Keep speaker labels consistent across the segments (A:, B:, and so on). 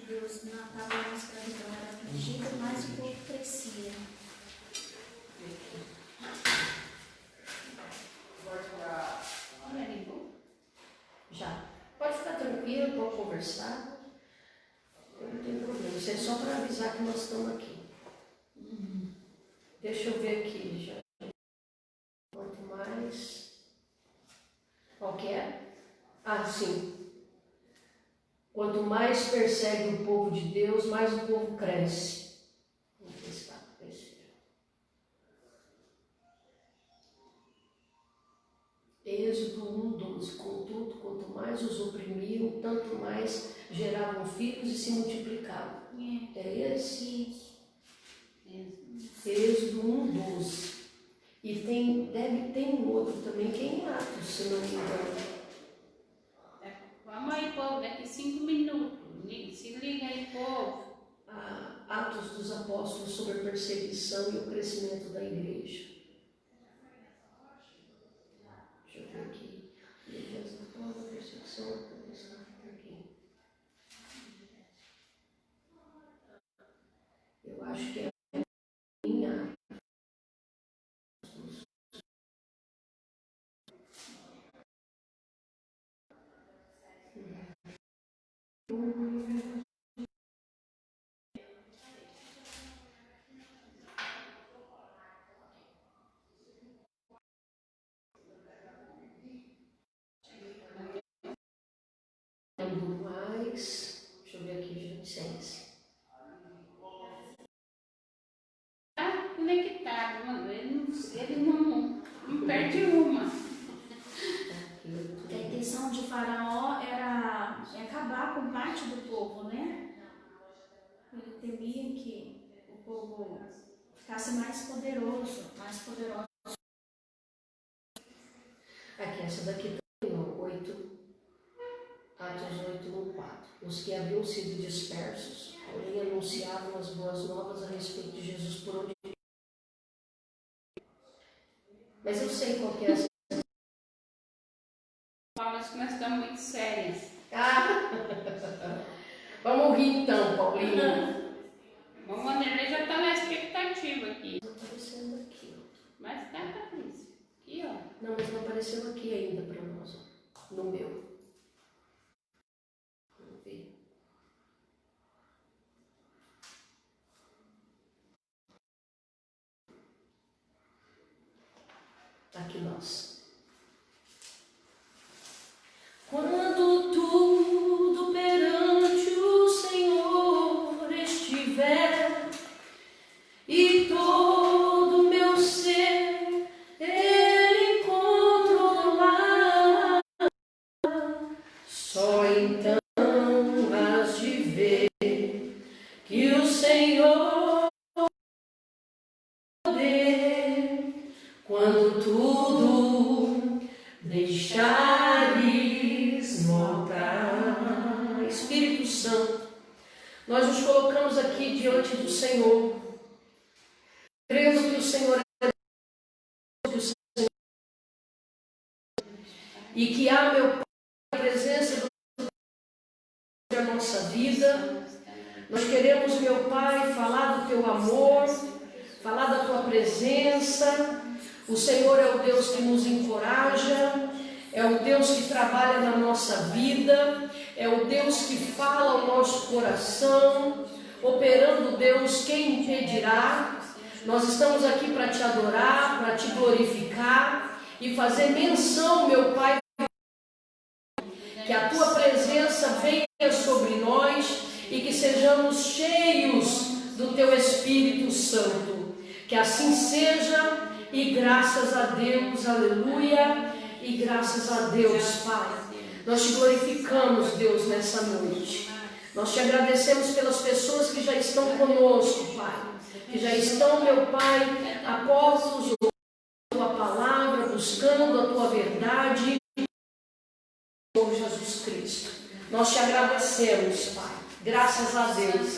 A: Deus estava na escravidão, era afligido, mas o povo crescia.
B: Já. Pode ficar tranquilo, pode conversar. Não tem problema. Isso é só para avisar que nós estamos aqui. Deixa eu ver aqui. Já. Quanto mais. Qual que é? Ah, sim. Quanto mais persegue o povo de Deus, mais o povo cresce. Vamos ver se está crescendo. Êxodo 1:12. Contudo, quanto mais os oprimiam, tanto mais geravam filhos e se multiplicavam. É esse? Êxodo 1:12. E deve ter um outro também, que é em Atos, se não me engano.
C: Vamos aí, povo, daqui 5 minutos. Se liga aí, povo.
B: Atos dos Apóstolos sobre a perseguição e o crescimento da igreja. Deixa eu ver aqui. Perseguição, aqui. Eu acho que é em Atos. Mais, deixa eu ver aqui, gente.
C: Tá conectado, mano. Ele não perde uma.
A: A intenção de Faraó era acabar com parte do povo, né? Ele temia que o povo ficasse mais poderoso.
B: Aqui, essa daqui também, 8, Atos 8:4. Os que haviam sido dispersos, porém anunciavam as boas novas a respeito de Jesus por onde. Mas eu sei qual que é essa.
C: Palmas que nós estamos muito sérias.
B: Vamos rir então, Paulinho.
C: O Vanderlei já está na expectativa aqui.
B: Não aparecendo aqui, ó.
C: Mas tá, Patrícia. Aqui, ó.
B: Não, mas não apareceu aqui ainda para nós, ó. No meu. Vamos ver. Aqui nós. Quando tudo perante o Senhor estiver e todo o meu ser Ele controlar, só então has de ver que o Senhor poder, quando tudo deixares notar. Espírito Santo, nós nos colocamos aqui diante do Senhor, crendo que o Senhor é Deus, e que há, meu Pai, a presença do Senhor na nossa vida. Nós queremos, meu Pai, falar do Teu amor, falar da Tua presença. O Senhor é o Deus que nos encoraja, é o Deus que trabalha na nossa vida, é o Deus que fala ao nosso coração. Operando, Deus, quem impedirá? Nós estamos aqui para Te adorar, para Te glorificar e fazer menção, meu Pai, que a Tua presença venha sobre nós e que sejamos cheios do Teu Espírito Santo. Que assim seja, e graças a Deus, aleluia, e graças a Deus, Pai. Nós Te glorificamos, Deus, nessa noite. Nós Te agradecemos pelas pessoas que já estão conosco, Pai, que já estão, meu Pai, apostos a Tua palavra, buscando a Tua verdade, por Jesus Cristo. Nós Te agradecemos, Pai, graças a Deus,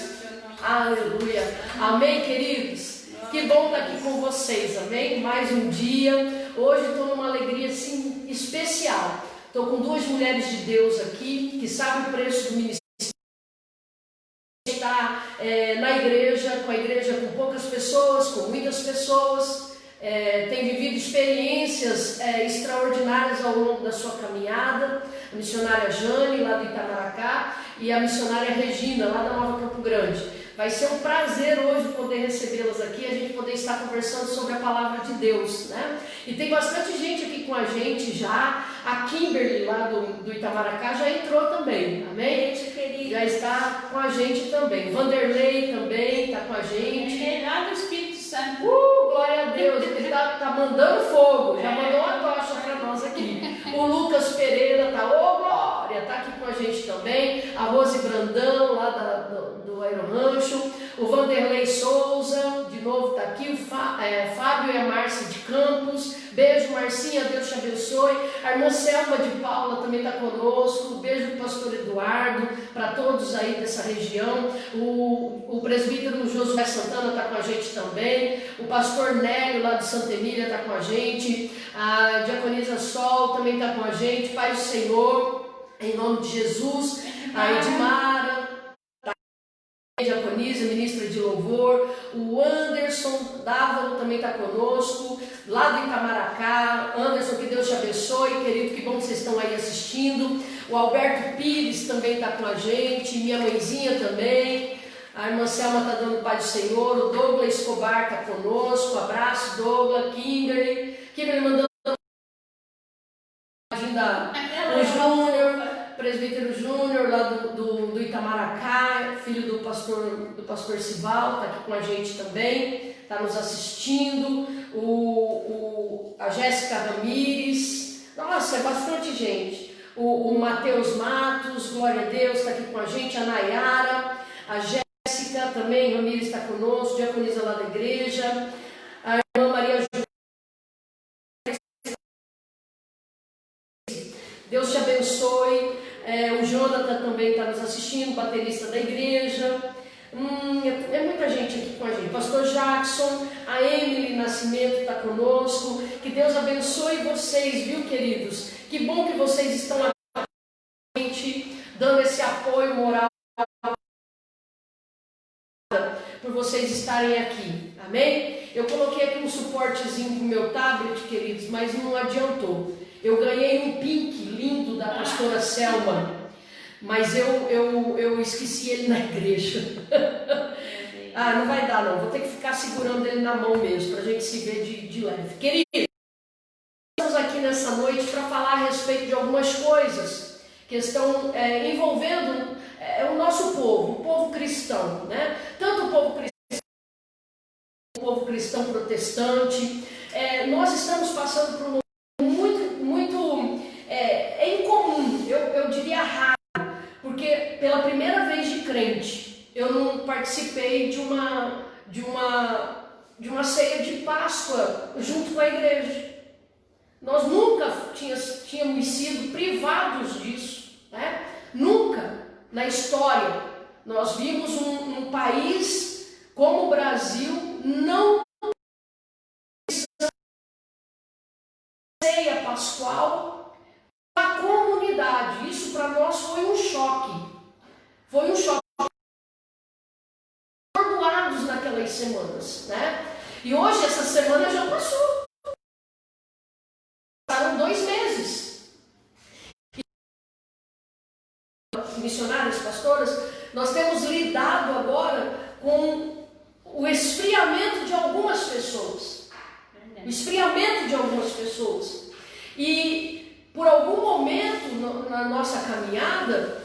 B: aleluia, amém, queridos? Que bom estar aqui com vocês, amém? Mais um dia. Hoje estou numa alegria assim especial. Estou com duas mulheres de Deus aqui que sabem o preço do ministério. na igreja, com a igreja com poucas pessoas, com muitas pessoas, tem vivido experiências extraordinárias ao longo da sua caminhada. A missionária Jane, lá do Itamaracá, e a missionária Regina, lá da Nova Campo Grande. Vai ser um prazer hoje poder recebê-las aqui, a gente poder estar conversando sobre a palavra de Deus, né? E tem bastante gente aqui com a gente já. A Kimberly, lá do Itamaracá, já entrou também, amém?
A: Beijo, querida.
B: Já está com a gente também. Vanderlei também está com a gente.
C: É lá do Espírito Santo.
B: Glória a Deus, ele está mandando fogo, já mandou uma tocha para nós aqui. O Lucas Pereira está, glória, está aqui com a gente também. A Rose Brandão, lá do Aerorancho. O Vanderlei Souza, de novo está aqui. O Fábio e a Márcia de Campos. Beijo, Marcinha, Deus te abençoe. A irmã Selma de Paula também está conosco. Beijo do pastor Eduardo, para todos aí dessa região. O presbítero Josué Santana está com a gente também. O pastor Nélio, lá de Santa Emília, está com a gente. A diaconisa Sol também está com a gente. Pai do Senhor, em nome de Jesus. A Edmara, a diaconisa, ministra de louvor. O Anderson Dávalo também está conosco, lá do Itamaracá. Anderson, que Deus te abençoe, querido, que bom que vocês estão aí assistindo. O Alberto Pires também está com a gente, minha mãezinha também. A irmã Selma está dando Pai do Senhor. O Douglas Escobar está conosco. Abraço, Douglas. Kimberly mandando o Júnior, presbítero Júnior, lá do Itamaracá, filho do pastor Sival, está aqui com a gente também, está nos assistindo. A Jéssica Ramires, nossa, é bastante gente. O Matheus Matos, glória a Deus, está aqui com a gente. A Nayara, a Jéssica também, Ramires está conosco, diaconisa lá da igreja. A irmã Maria, Deus te abençoe. O Jonathan também está nos assistindo, baterista da igreja. É muita gente aqui com a gente. Pastor Jackson, a Emily Nascimento está conosco. Que Deus abençoe vocês, viu, queridos? Que bom que vocês estão aqui, dando esse apoio moral por vocês estarem aqui, amém? Eu coloquei aqui um suportezinho para o meu tablet, queridos, mas não adiantou. Eu ganhei um pink lindo da pastora Selma, mas eu esqueci ele na igreja. Não vai dar não, vou ter que ficar segurando ele na mão mesmo, para a gente se ver de leve. Queridos, estamos aqui nessa noite para falar a respeito de algumas coisas que estão envolvendo o nosso povo, o povo cristão, né? Tanto o povo cristão protestante. Nós estamos passando por um incomum, eu diria raro, porque pela primeira vez de crente eu não participei de uma ceia de Páscoa junto com a igreja. Nós nunca tínhamos sido privados disso, né? Nunca na história nós vimos um país como o Brasil não ceia pascual a comunidade. Isso para nós foi um choque. Foi um choque. Atordoados naquelas semanas, né? E hoje essa semana já passou. Passaram 2 meses. Missionários, pastoras, nós temos lidado agora com o esfriamento de algumas pessoas. O esfriamento de algumas pessoas. E por algum momento na nossa caminhada,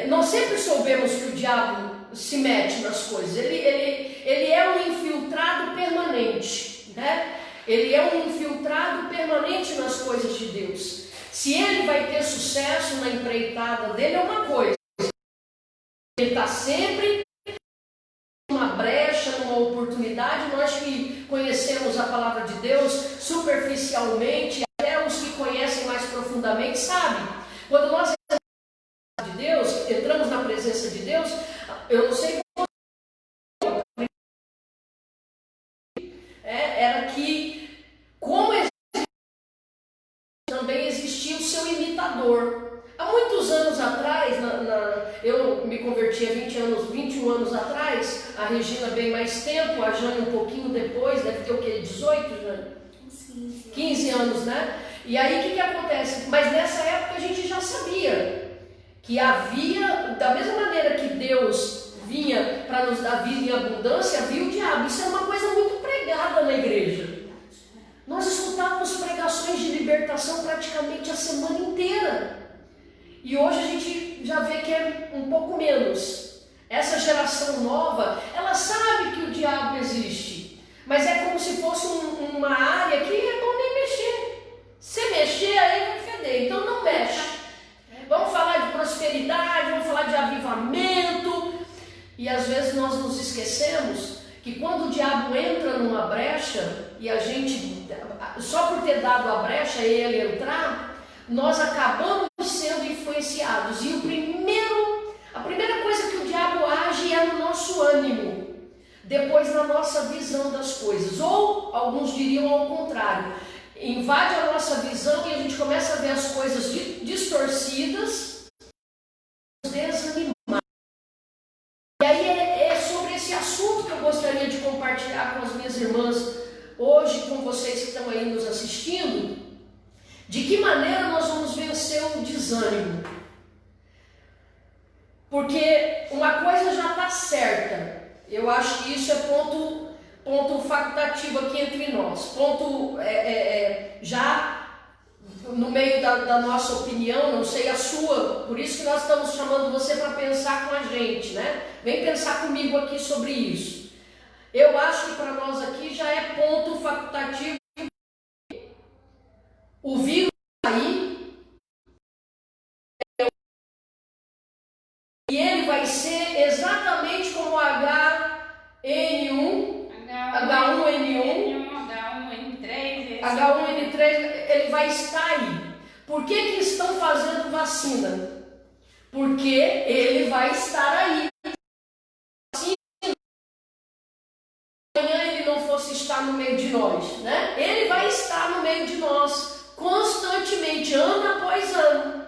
B: nós sempre soubemos que o diabo se mete nas coisas. Ele é um infiltrado permanente, né? Ele é um infiltrado permanente nas coisas de Deus. Se ele vai ter sucesso na empreitada dele é uma coisa. Ele está sempre numa brecha, numa oportunidade. Nós que conhecemos a palavra de Deus superficialmente, até os que conhecem mais profundamente sabem. Quando nós entramos na presença de Deus, eu não sei era que como também existia o seu imitador. Há muitos anos atrás, eu me converti há 20 20 anos, 21 anos atrás, a Regina bem mais tempo, a Jane um pouquinho depois, deve ter o quê? 18, Jane? 15 anos, né? E aí o que acontece? Mas nessa época a gente já sabia que havia, da mesma maneira que Deus vinha para nos dar vida em abundância, havia o diabo. Isso é uma coisa muito pregada na igreja. Nós escutávamos pregações de libertação praticamente a semana inteira. E hoje a gente já vê que é um pouco menos. Essa geração nova, ela sabe que o diabo existe, mas é como se fosse uma área que é bom nem mexer. Se mexer, aí vai feder, então não mexe. Vamos falar de prosperidade, vamos falar de avivamento. E às vezes nós nos esquecemos que quando o diabo entra numa brecha, e a gente, só por ter dado a brecha e ele entrar, nós acabamos sendo influenciados. E a primeira coisa que o diabo age é no nosso ânimo, depois na nossa visão das coisas. Ou alguns diriam ao contrário, invade a nossa visão e a gente começa a ver as coisas distorcidas, desanimados. E aí é sobre esse assunto que eu gostaria de compartilhar com as minhas irmãs hoje, com vocês que estão aí nos assistindo. De que maneira nós vamos vencer o desânimo? Porque uma coisa já está certa. Eu acho que isso é ponto facultativo aqui entre nós. Já no meio da nossa opinião, não sei a sua, por isso que nós estamos chamando você para pensar com a gente, né? Vem pensar comigo aqui sobre isso. Eu acho que para nós aqui já é ponto facultativo. O vírus aí, e ele vai ser exatamente como o H1N1, H1N3, ele vai estar aí. Por que estão fazendo vacina? Porque ele vai estar aí. Se amanhã ele não fosse estar no meio de nós, né? Ele vai estar no meio de nós constantemente, ano após ano.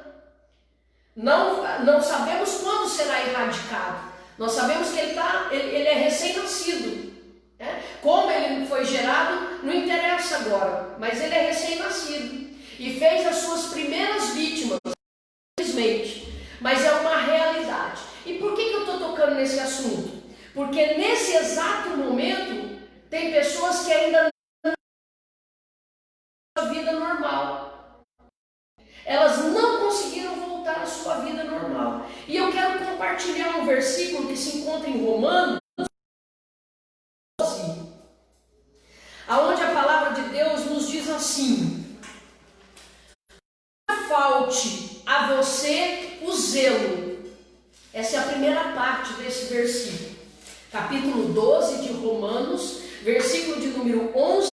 B: Não sabemos quando será erradicado. Nós sabemos que ele é recém-nascido. Né? Como ele foi gerado, não interessa agora, mas ele é recém-nascido e fez as suas primeiras vítimas, infelizmente, mas é uma realidade. E por que eu estou tocando nesse assunto? Porque nesse exato momento tem pessoas que ainda vida normal. Elas não conseguiram voltar à sua vida normal. E eu quero compartilhar um versículo que se encontra em Romanos 12, aonde a palavra de Deus nos diz assim: não falte a você o zelo. Essa é a primeira parte desse versículo. Capítulo 12 de Romanos, versículo de número 11.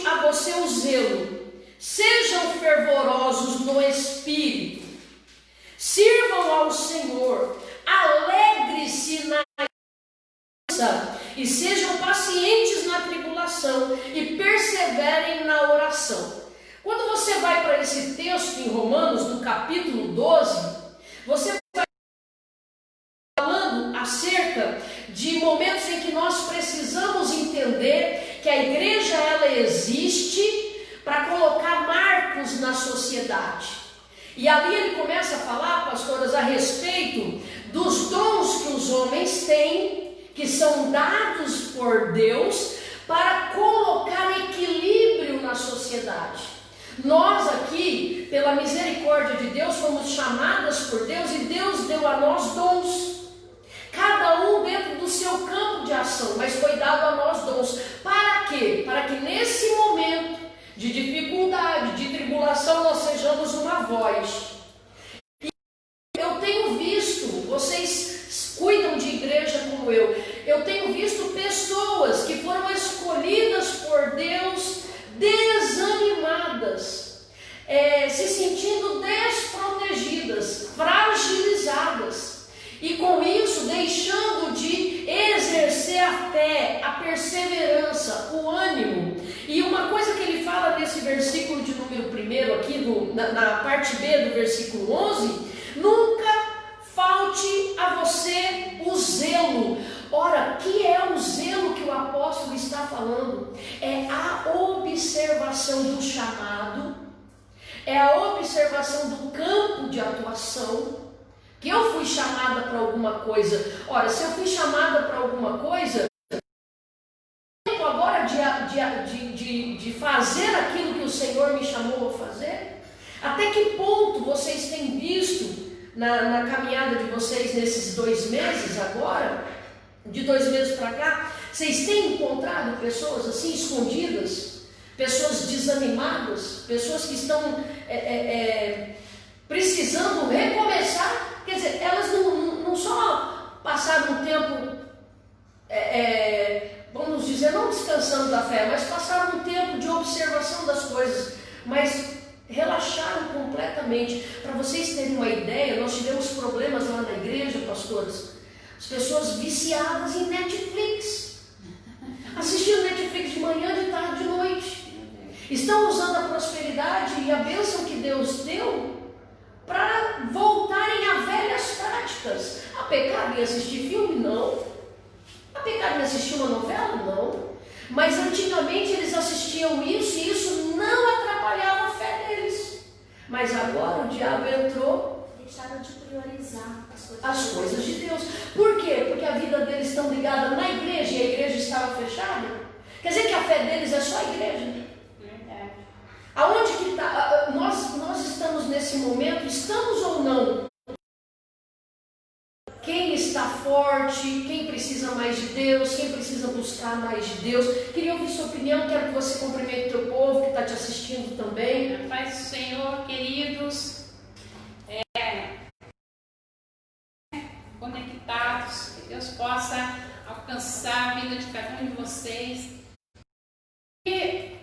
B: A você o zelo, sejam fervorosos no espírito, sirvam ao Senhor, alegre-se na esperança e sejam pacientes na tribulação e perseverem na oração. Quando você vai para esse texto em Romanos, no capítulo 12, você vai falando acerca de momentos em que nós precisamos entender que a igreja ela existe para colocar marcos na sociedade. E ali ele começa a falar, pastoras, a respeito dos dons que os homens têm, que são dados por Deus para colocar equilíbrio na sociedade. Nós aqui, pela misericórdia de Deus, fomos chamadas por Deus e Deus deu a nós dons. Cada um dentro do seu campo de ação, mas foi dado a nós dons. Para quê? Para que nesse momento de dificuldade, de tribulação, nós sejamos uma voz. E eu tenho visto, vocês cuidam de igreja como eu tenho visto pessoas que foram escolhidas por Deus desanimadas, se sentindo desprotegidas, fragilizadas. E com isso, deixando de exercer a fé, a perseverança, o ânimo. E uma coisa que ele fala nesse versículo de número 1 aqui, na parte B do versículo 11, nunca falte a você o zelo. Ora, que é o zelo que o apóstolo está falando? É a observação do chamado, é a observação do campo de atuação, que eu fui chamada para alguma coisa. Ora, se eu fui chamada para alguma coisa, agora de fazer aquilo que o Senhor me chamou a fazer? Até que ponto vocês têm visto na caminhada de vocês nesses 2 meses agora, de 2 meses para cá, vocês têm encontrado pessoas assim escondidas, pessoas desanimadas, pessoas que estão precisando recomeçar? Quer dizer, elas não só passaram um tempo, vamos dizer, não descansando da fé, mas passaram um tempo de observação das coisas, mas relaxaram completamente. Para vocês terem uma ideia, nós tivemos problemas lá na igreja, pastores, as pessoas viciadas em Netflix, assistindo Netflix de manhã, de tarde, de noite, estão usando a prosperidade e a bênção que Deus deu para voltarem a velhas práticas. A pecar em assistir filme? Não. A pecar em assistir uma novela? Não. Mas antigamente eles assistiam isso e isso não atrapalhava a fé deles. Mas agora o diabo entrou.
A: Deixaram de priorizar
B: as coisas de Deus. Por quê? Porque a vida deles está ligada na igreja e a igreja estava fechada. Quer dizer que a fé deles é só a igreja.
C: Verdade.
B: Aonde que está? Nós estamos nesse momento, estamos ou não? Quem está forte, quem precisa mais de Deus, quem precisa buscar mais de Deus. Queria ouvir sua opinião, quero que você cumprimente o teu povo que está te assistindo também.
C: Paz do Senhor, queridos, conectados, que Deus possa alcançar a vida de cada um de vocês. E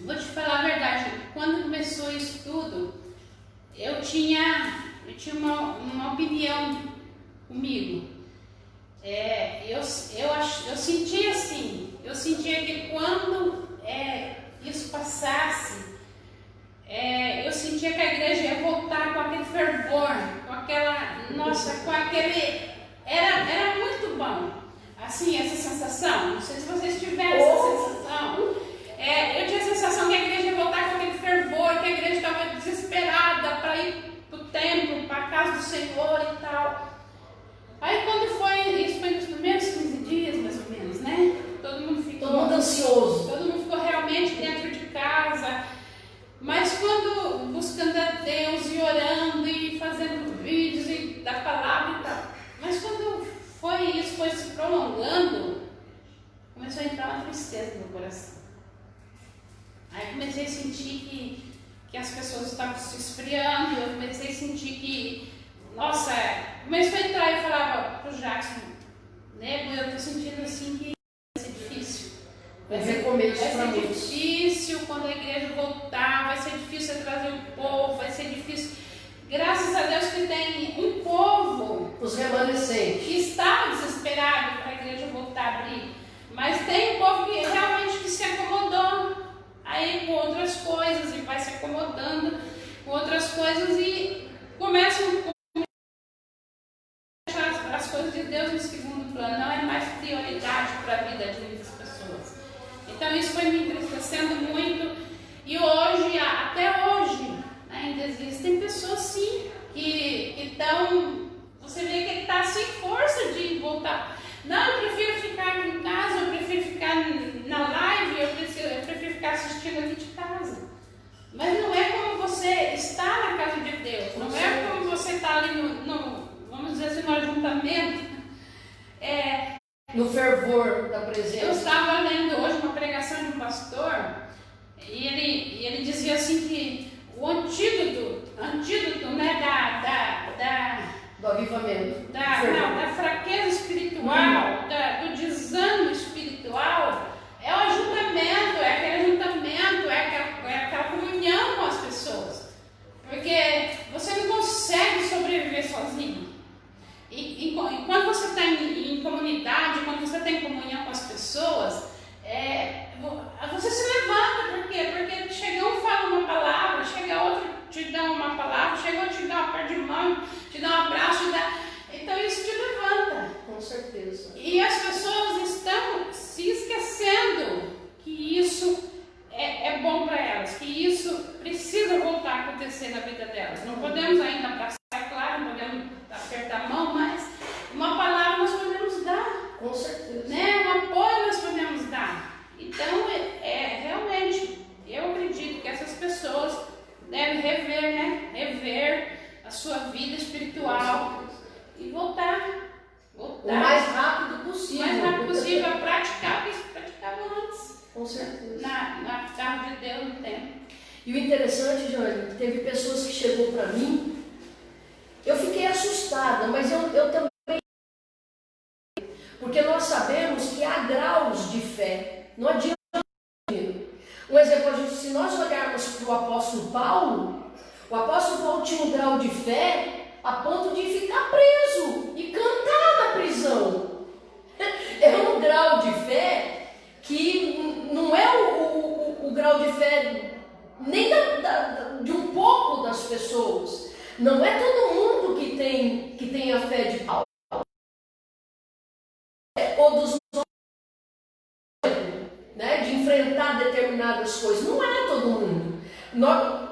C: vou te falar a verdade, quando começou isso tudo, eu tinha uma opinião comigo. Eu sentia assim, eu sentia que quando isso passasse, eu sentia que a igreja ia voltar com aquele fervor, com aquele, era muito bom, assim, essa sensação, não sei se vocês tiveram essa sensação, eu tinha a sensação que a igreja ia voltar com aquele fervor, que a igreja estava desesperada para ir para o templo, para a casa do Senhor e tal. Aí quando isso foi nos primeiros 15 dias, mais ou menos, né? Todo mundo
B: ansioso.
C: Todo mundo ficou realmente dentro de casa. Mas quando buscando a Deus e orando e fazendo vídeos e da palavra e tal. Mas quando isso foi se prolongando, começou a entrar uma tristeza no meu coração. Aí comecei a sentir que as pessoas estavam se esfriando, eu comecei a sentir que, nossa, começou a entrar e eu falava pro Jackson, nego, eu tô sentindo assim que vai ser difícil. Vai ser difícil quando a igreja voltar, vai ser difícil trazer o povo, vai ser difícil. Graças a Deus que tem um povo,
B: os remanescentes,
C: que estava desesperado para a igreja voltar a abrir, mas tem um povo que realmente se acomodou aí com outras coisas e vai se acomodando com outras coisas e começam a deixar as coisas de Deus no segundo plano, não é mais prioridade para a vida de muitas pessoas. Então isso foi me entristecendo muito e hoje, até hoje, ainda existem pessoas sim que estão, você vê que está sem força de voltar. Não, eu prefiro ficar aqui em casa, eu prefiro ficar na live, eu prefiro ficar assistindo aqui de casa. Mas não é como você está na casa de Deus, não é como você está ali vamos dizer assim, no ajuntamento.
B: No fervor da presença.
C: Eu estava lendo hoje uma pregação de um pastor e ele dizia assim que o antídoto, né,
B: do avivamento,
C: da fraqueza espiritual, do desânimo espiritual, é o ajuntamento, é aquele ajuntamento, é aquela comunhão com as pessoas, porque você não consegue sobreviver sozinho. E quando você está em comunidade, quando você está em comunhão com as pessoas, palavra, chegou a te dar uma parte de mão, te dar um abraço, então isso te levanta.
B: Com certeza.
C: E as pessoas estão se esquecendo que isso é bom para elas, que isso precisa voltar a acontecer na vida delas. Não podemos ainda abraçar, é claro, não podemos apertar a mão, mas uma palavra nós podemos dar.
B: Com certeza.
C: Né? Um apoio nós podemos dar. Então, realmente, eu acredito que essas pessoas devem rever, né? Rever a sua vida espiritual e voltar
B: O mais rápido possível.
C: o mais rápido possível a praticar o que praticava antes.
B: Com certeza.
C: Na casa de Deus no tempo.
B: E o interessante, Jane, teve pessoas que chegou para mim, eu fiquei assustada, mas eu também, porque nós sabemos que há graus de fé. Não adianta. Um exemplo, se nós olharmos para o apóstolo Paulo tinha um grau de fé a ponto de ficar preso e cantar na prisão. É um grau de fé que não é o grau de fé nem de um pouco das pessoas. Não é todo mundo que tem a fé de Paulo. Ou dos né, de enfrentar determinadas coisas. Não é todo mundo.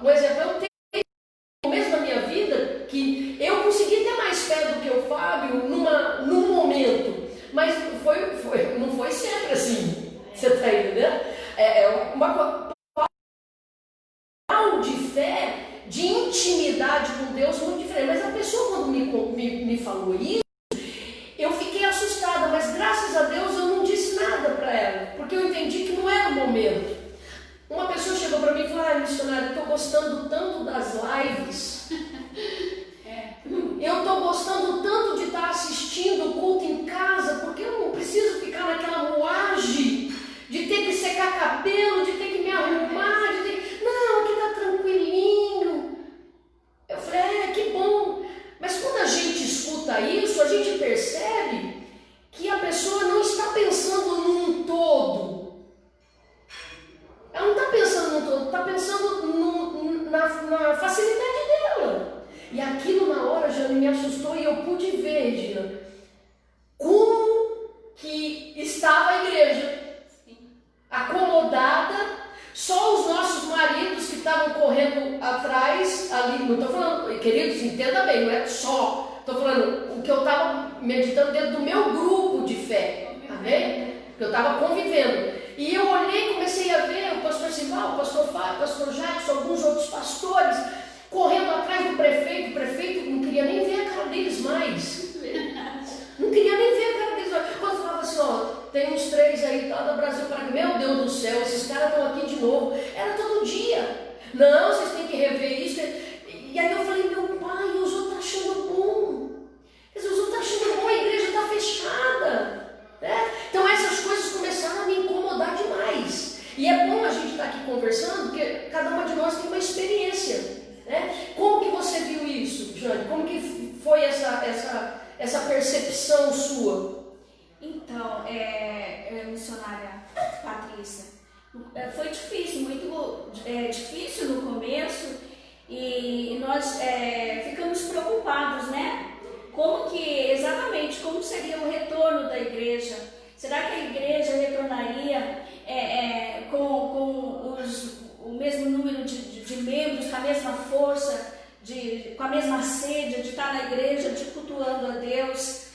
B: Por exemplo, eu tenho no começo da minha vida que eu consegui ter mais fé do que o Fábio num momento. Mas não foi sempre assim. Você está entendendo? Uma grau de fé, de intimidade com Deus muito diferente. Mas a pessoa, quando me falou isso, eu fiquei assustada, mas graças a Deus eu não disse nada para ela, porque eu entendi que não era o momento. Uma pessoa chegou para mim e falou: missionária, estou gostando tanto das lives, eu estou gostando tanto de estar assistindo o culto em casa, porque eu não preciso ficar naquela moagem de ter que secar cabelo, de ter que me arrumar, não, aqui está tranquilinho. Eu falei: que bom. Mas quando a gente escuta isso, a gente percebe que a pessoa não está pensando num todo. Ela não está pensando num todo, está pensando na facilidade dela. E aquilo na hora já me assustou e eu pude ver, Regina, como que estava a igreja. Acomodada, só os nossos maridos que estavam correndo atrás ali. Não estou falando, queridos, entenda bem, não é só. Estou falando o que eu estava meditando dentro do meu grupo de fé, amém? Que eu estava convivendo. E eu olhei e comecei a ver o pastor Simão, o pastor Fábio, o pastor Jackson, alguns outros pastores correndo atrás do prefeito. O prefeito não queria nem ver a cara deles mais. Não queria nem ver a cara deles mais. Quando falava assim, tem uns 3 aí, tá, do Brasil para cá. Meu Deus do céu, esses caras estão aqui de novo. Era todo dia. Não, vocês têm que rever isso. E aí eu falei: meu pai, os outros estão achando bom. Os outros estão achando bom, a igreja está fechada. Né? Então essas coisas começaram a me incomodar demais. E é bom a gente estar aqui conversando, porque cada uma de nós tem uma experiência. Né? Como que você viu isso, Jane? Como que foi essa percepção sua?
A: Então, missionária Patrícia, foi difícil, muito difícil no começo, e nós ficamos preocupados, né? Exatamente como seria o retorno da igreja? Será que a igreja retornaria com o mesmo número de membros, com a mesma força, com a mesma sede de estar na igreja, de cultuando a Deus?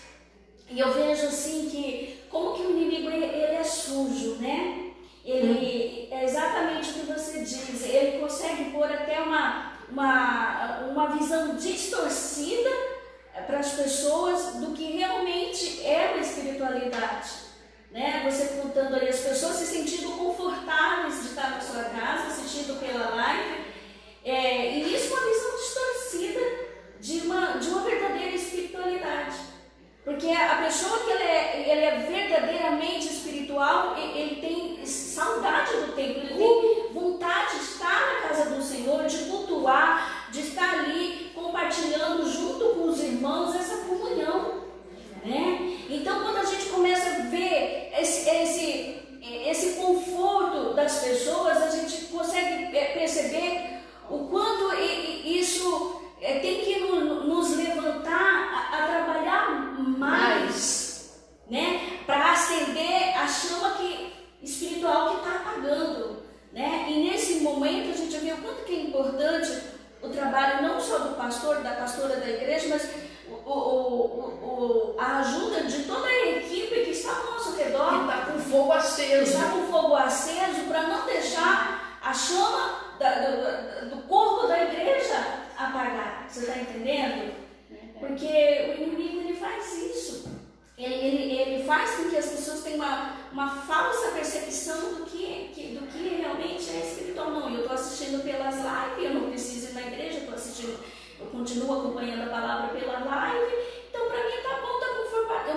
A: E eu vejo assim que, como que o inimigo ele é sujo, né? Ele é exatamente o que você diz, ele consegue pôr até uma visão distorcida para as pessoas do que realmente é a espiritualidade. Né? Você contando ali as pessoas se sentindo confortáveis de estar na sua casa, assistindo pela live, e isso é uma visão distorcida de uma verdadeira espiritualidade. Porque a pessoa que ele é verdadeiramente espiritual, ele tem saudade do templo, ele tem vontade de estar na casa do Senhor, de cultuar, de estar ali compartilhando junto com os irmãos essa comunhão. Né? Então, quando a gente começa a ver esse conforto das pessoas, a gente consegue perceber o quanto só do pastor, da pastora da igreja, mas a ajuda de toda a equipe que está ao nosso redor.
B: Que está com fogo aceso.
A: Está com fogo aceso para não deixar a chama do corpo da igreja apagar. Você está entendendo? Porque o inimigo ele faz isso. Ele faz com que as pessoas tenham uma falsa percepção do que realmente é espiritual. Não, eu estou assistindo pelas lives, eu não preciso ir na igreja, eu continuo acompanhando a palavra pela live, então para mim está bom, está conformado. Eu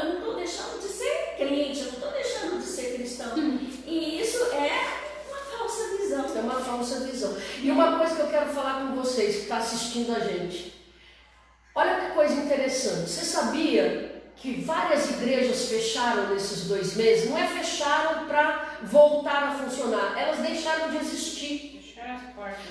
A: não estou deixando de ser crente, eu não estou deixando de ser cristão. E isso é uma falsa visão.
B: É uma falsa visão. E uma coisa que eu quero falar com vocês que estão assistindo a gente. Olha que coisa interessante. Você sabia que várias igrejas fecharam nesses 2 meses? Não é fecharam para voltar a funcionar, elas deixaram de existir.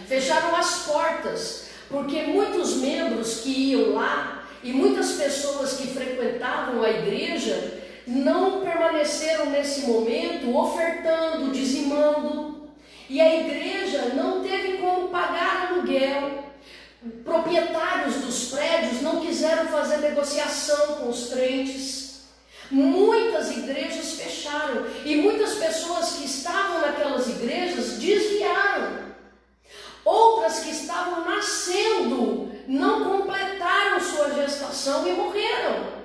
B: Fecharam as portas, porque muitos membros que iam lá e muitas pessoas que frequentavam a igreja não permaneceram nesse momento ofertando, dizimando, e a igreja não teve como pagar aluguel. Proprietários dos prédios não quiseram fazer negociação com os crentes. Muitas igrejas fecharam e muitas pessoas que estavam naquelas igrejas desviaram. Outras que estavam nascendo não completaram sua gestação e morreram.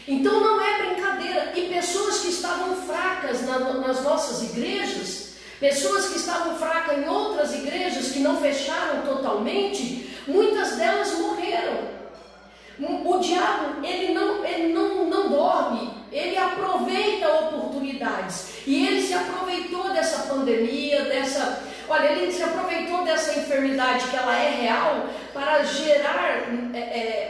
B: Então não é brincadeira. E pessoas que estavam fracas nas nossas igrejas, pessoas que estavam fracas em outras igrejas que não fecharam totalmente, muitas delas morreram. O diabo, ele não dorme, ele aproveita oportunidades. E ele se aproveitou dessa pandemia, ele se aproveitou dessa enfermidade que ela é real para gerar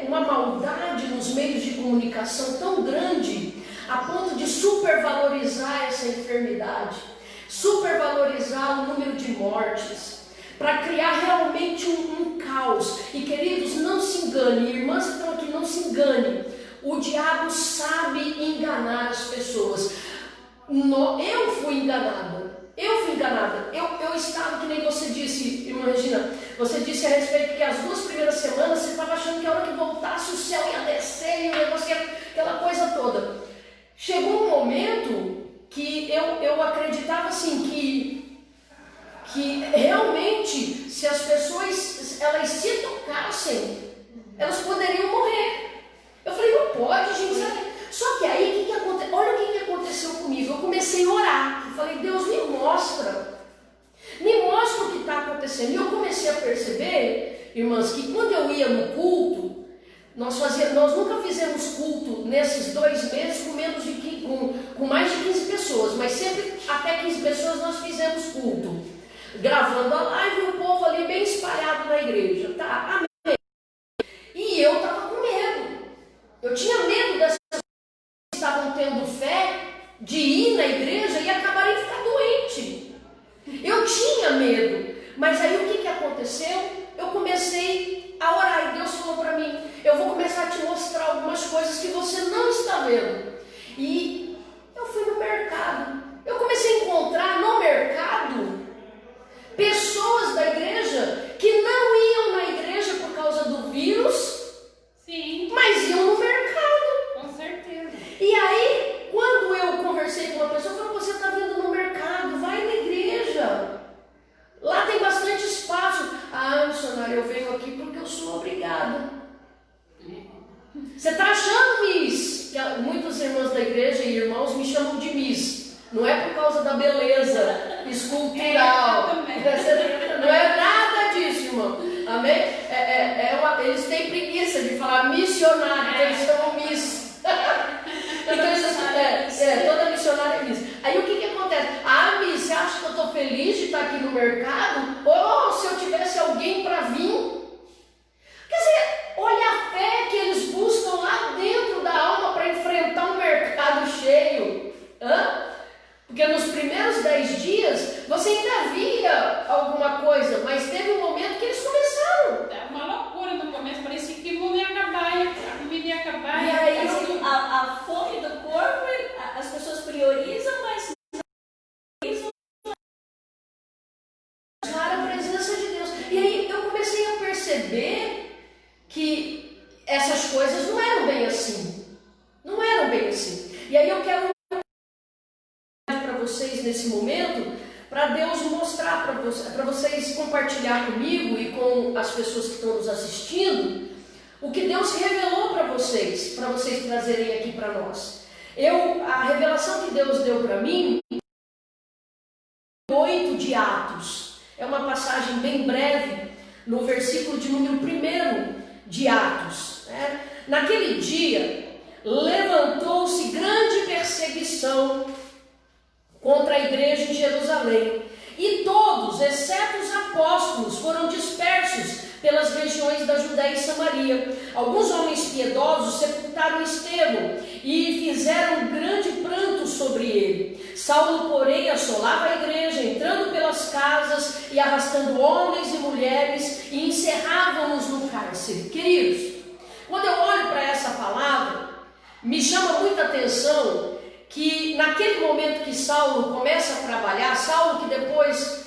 B: uma maldade nos meios de comunicação tão grande, a ponto de supervalorizar essa enfermidade, supervalorizar o número de mortes, para criar realmente um caos. E queridos, não se engane, irmãs que estão aqui, não se engane, o diabo sabe enganar as pessoas. Eu fui enganada, eu estava, que nem você disse, irmã Regina, você disse a respeito que as 2 primeiras semanas você estava achando que a hora que voltasse o céu ia descer, e o negócio ia, aquela coisa toda. Chegou um momento que eu acreditava assim, que realmente, se as pessoas elas se tocassem, elas poderiam morrer. Eu falei, não pode, gente, sabe? Só que aí, o que aconteceu? Olha o que aconteceu comigo. Eu comecei a orar. Eu falei, Deus, me mostra o que está acontecendo. E eu comecei a perceber, irmãs, que quando eu ia no culto, nós nunca fizemos culto nesses 2 meses com mais de 15 pessoas, mas sempre até 15 pessoas nós fizemos culto, gravando a live e o povo ali bem espalhado na igreja, tá? Amém. E eu estava com medo. Eu tinha medo das pessoas que estavam tendo fé de ir na igreja e acabarem ficando doentes. Eu tinha medo. Mas aí o que aconteceu? Eu comecei a orar e Deus falou para mim, eu vou começar a te mostrar algumas coisas que você não está vendo. E eu fui no mercado. Eu comecei a encontrar no mercado pessoas da igreja que não iam na igreja por causa do vírus,
C: sim,
A: mas iam no mercado.
C: Com certeza.
A: E aí, quando eu conversei com uma pessoa, eu falei, você está vindo no mercado, vai na igreja. Lá tem bastante espaço. Ah, missionário, eu venho aqui porque eu sou obrigada. Você está achando, Miss? Que muitas irmãs da igreja e irmãos me chamam de Miss. Não é por causa da beleza escultural. Não é nada disso, irmão. Amém? Eles têm preguiça de falar missionário, então eles chamam Miss. Então, toda missionária é Miss. Aí o que acontece? Ah, Miss, você acha que eu estou feliz de estar aqui no mercado? Ou se eu tivesse alguém para vir? Quer dizer, olha a fé que eles buscam lá dentro da alma para enfrentar um mercado cheio. Porque nos primeiros 10 dias você ainda via alguma coisa, mas teve um momento que eles começaram.
C: É uma loucura no começo, parecia que o mundo ia acabar, a comida ia acabar.
A: E aí a fome do corpo, as pessoas priorizam, mas não priorizam a presença de Deus. E aí eu comecei a perceber
B: perceber que essas coisas não eram bem assim. Não eram bem assim. E aí eu quero para vocês nesse momento, para Deus mostrar para vocês compartilhar comigo e com as pessoas que estão nos assistindo, o que Deus revelou para vocês trazerem aqui para nós. A revelação que Deus deu para mim, 8 de Atos, é uma passagem bem breve, no versículo de número 1 de Atos. Naquele dia, levantou-se grande perseguição contra a igreja em Jerusalém, e todos, exceto os apóstolos, foram dispersos pelas regiões da Judéia e Samaria. Alguns homens piedosos sepultaram Estevão e fizeram grande pranto sobre ele. Saulo, porém, assolava a igreja, entrando pelas casas e arrastando homens e mulheres, e encerravam-nos no cárcere. Queridos, quando eu olho para essa palavra, me chama muita atenção que naquele momento que Saulo começa a trabalhar, Saulo que depois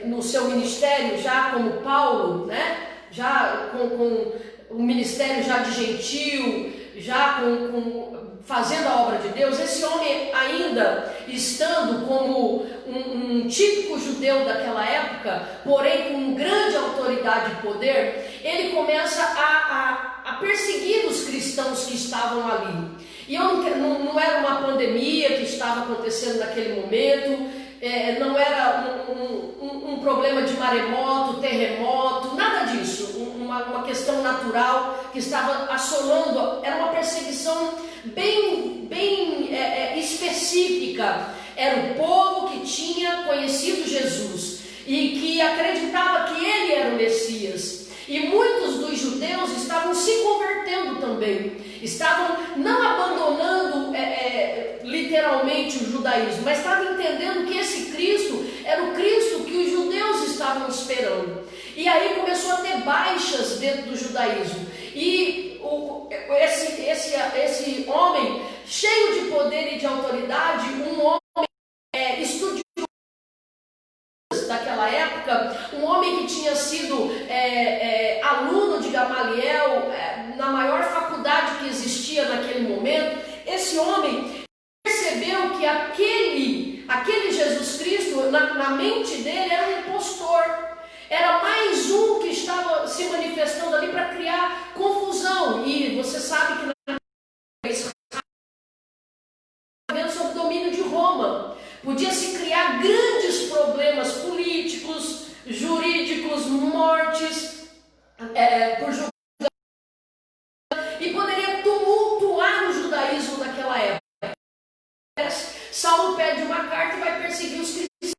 B: no seu ministério já como Paulo, né, já com o ministério já de gentil, já fazendo a obra de Deus, esse homem ainda estando como um típico judeu daquela época, porém com grande autoridade e poder, ele começa a perseguir os cristãos que estavam ali. E não era uma pandemia que estava acontecendo naquele momento, não era um problema de maremoto, terremoto, nada disso, uma questão natural que estava assolando, era uma perseguição bem específica. Era o povo que tinha conhecido Jesus e que acreditava que ele era o Messias. E muitos dos judeus estavam se convertendo também, estavam não abandonando literalmente o judaísmo, mas estavam entendendo que esse Cristo era o Cristo que os judeus estavam esperando. E aí começou a ter baixas dentro do judaísmo. E esse homem, cheio de poder e de autoridade, um homem estudioso daquela época, um homem que tinha sido aluno de Gamaliel, na maior faculdade que existia naquele momento, esse homem percebeu que aquele Jesus Cristo, na mente dele, era um impostor, era mais um que estava se manifestando ali para criar confusão. E você sabe que sobre o domínio de Roma, podia-se criar grandes problemas políticos, jurídicos, mortes, por julgamento, e poderia tumultuar o judaísmo naquela época. Saulo pede uma carta e vai perseguir os cristãos.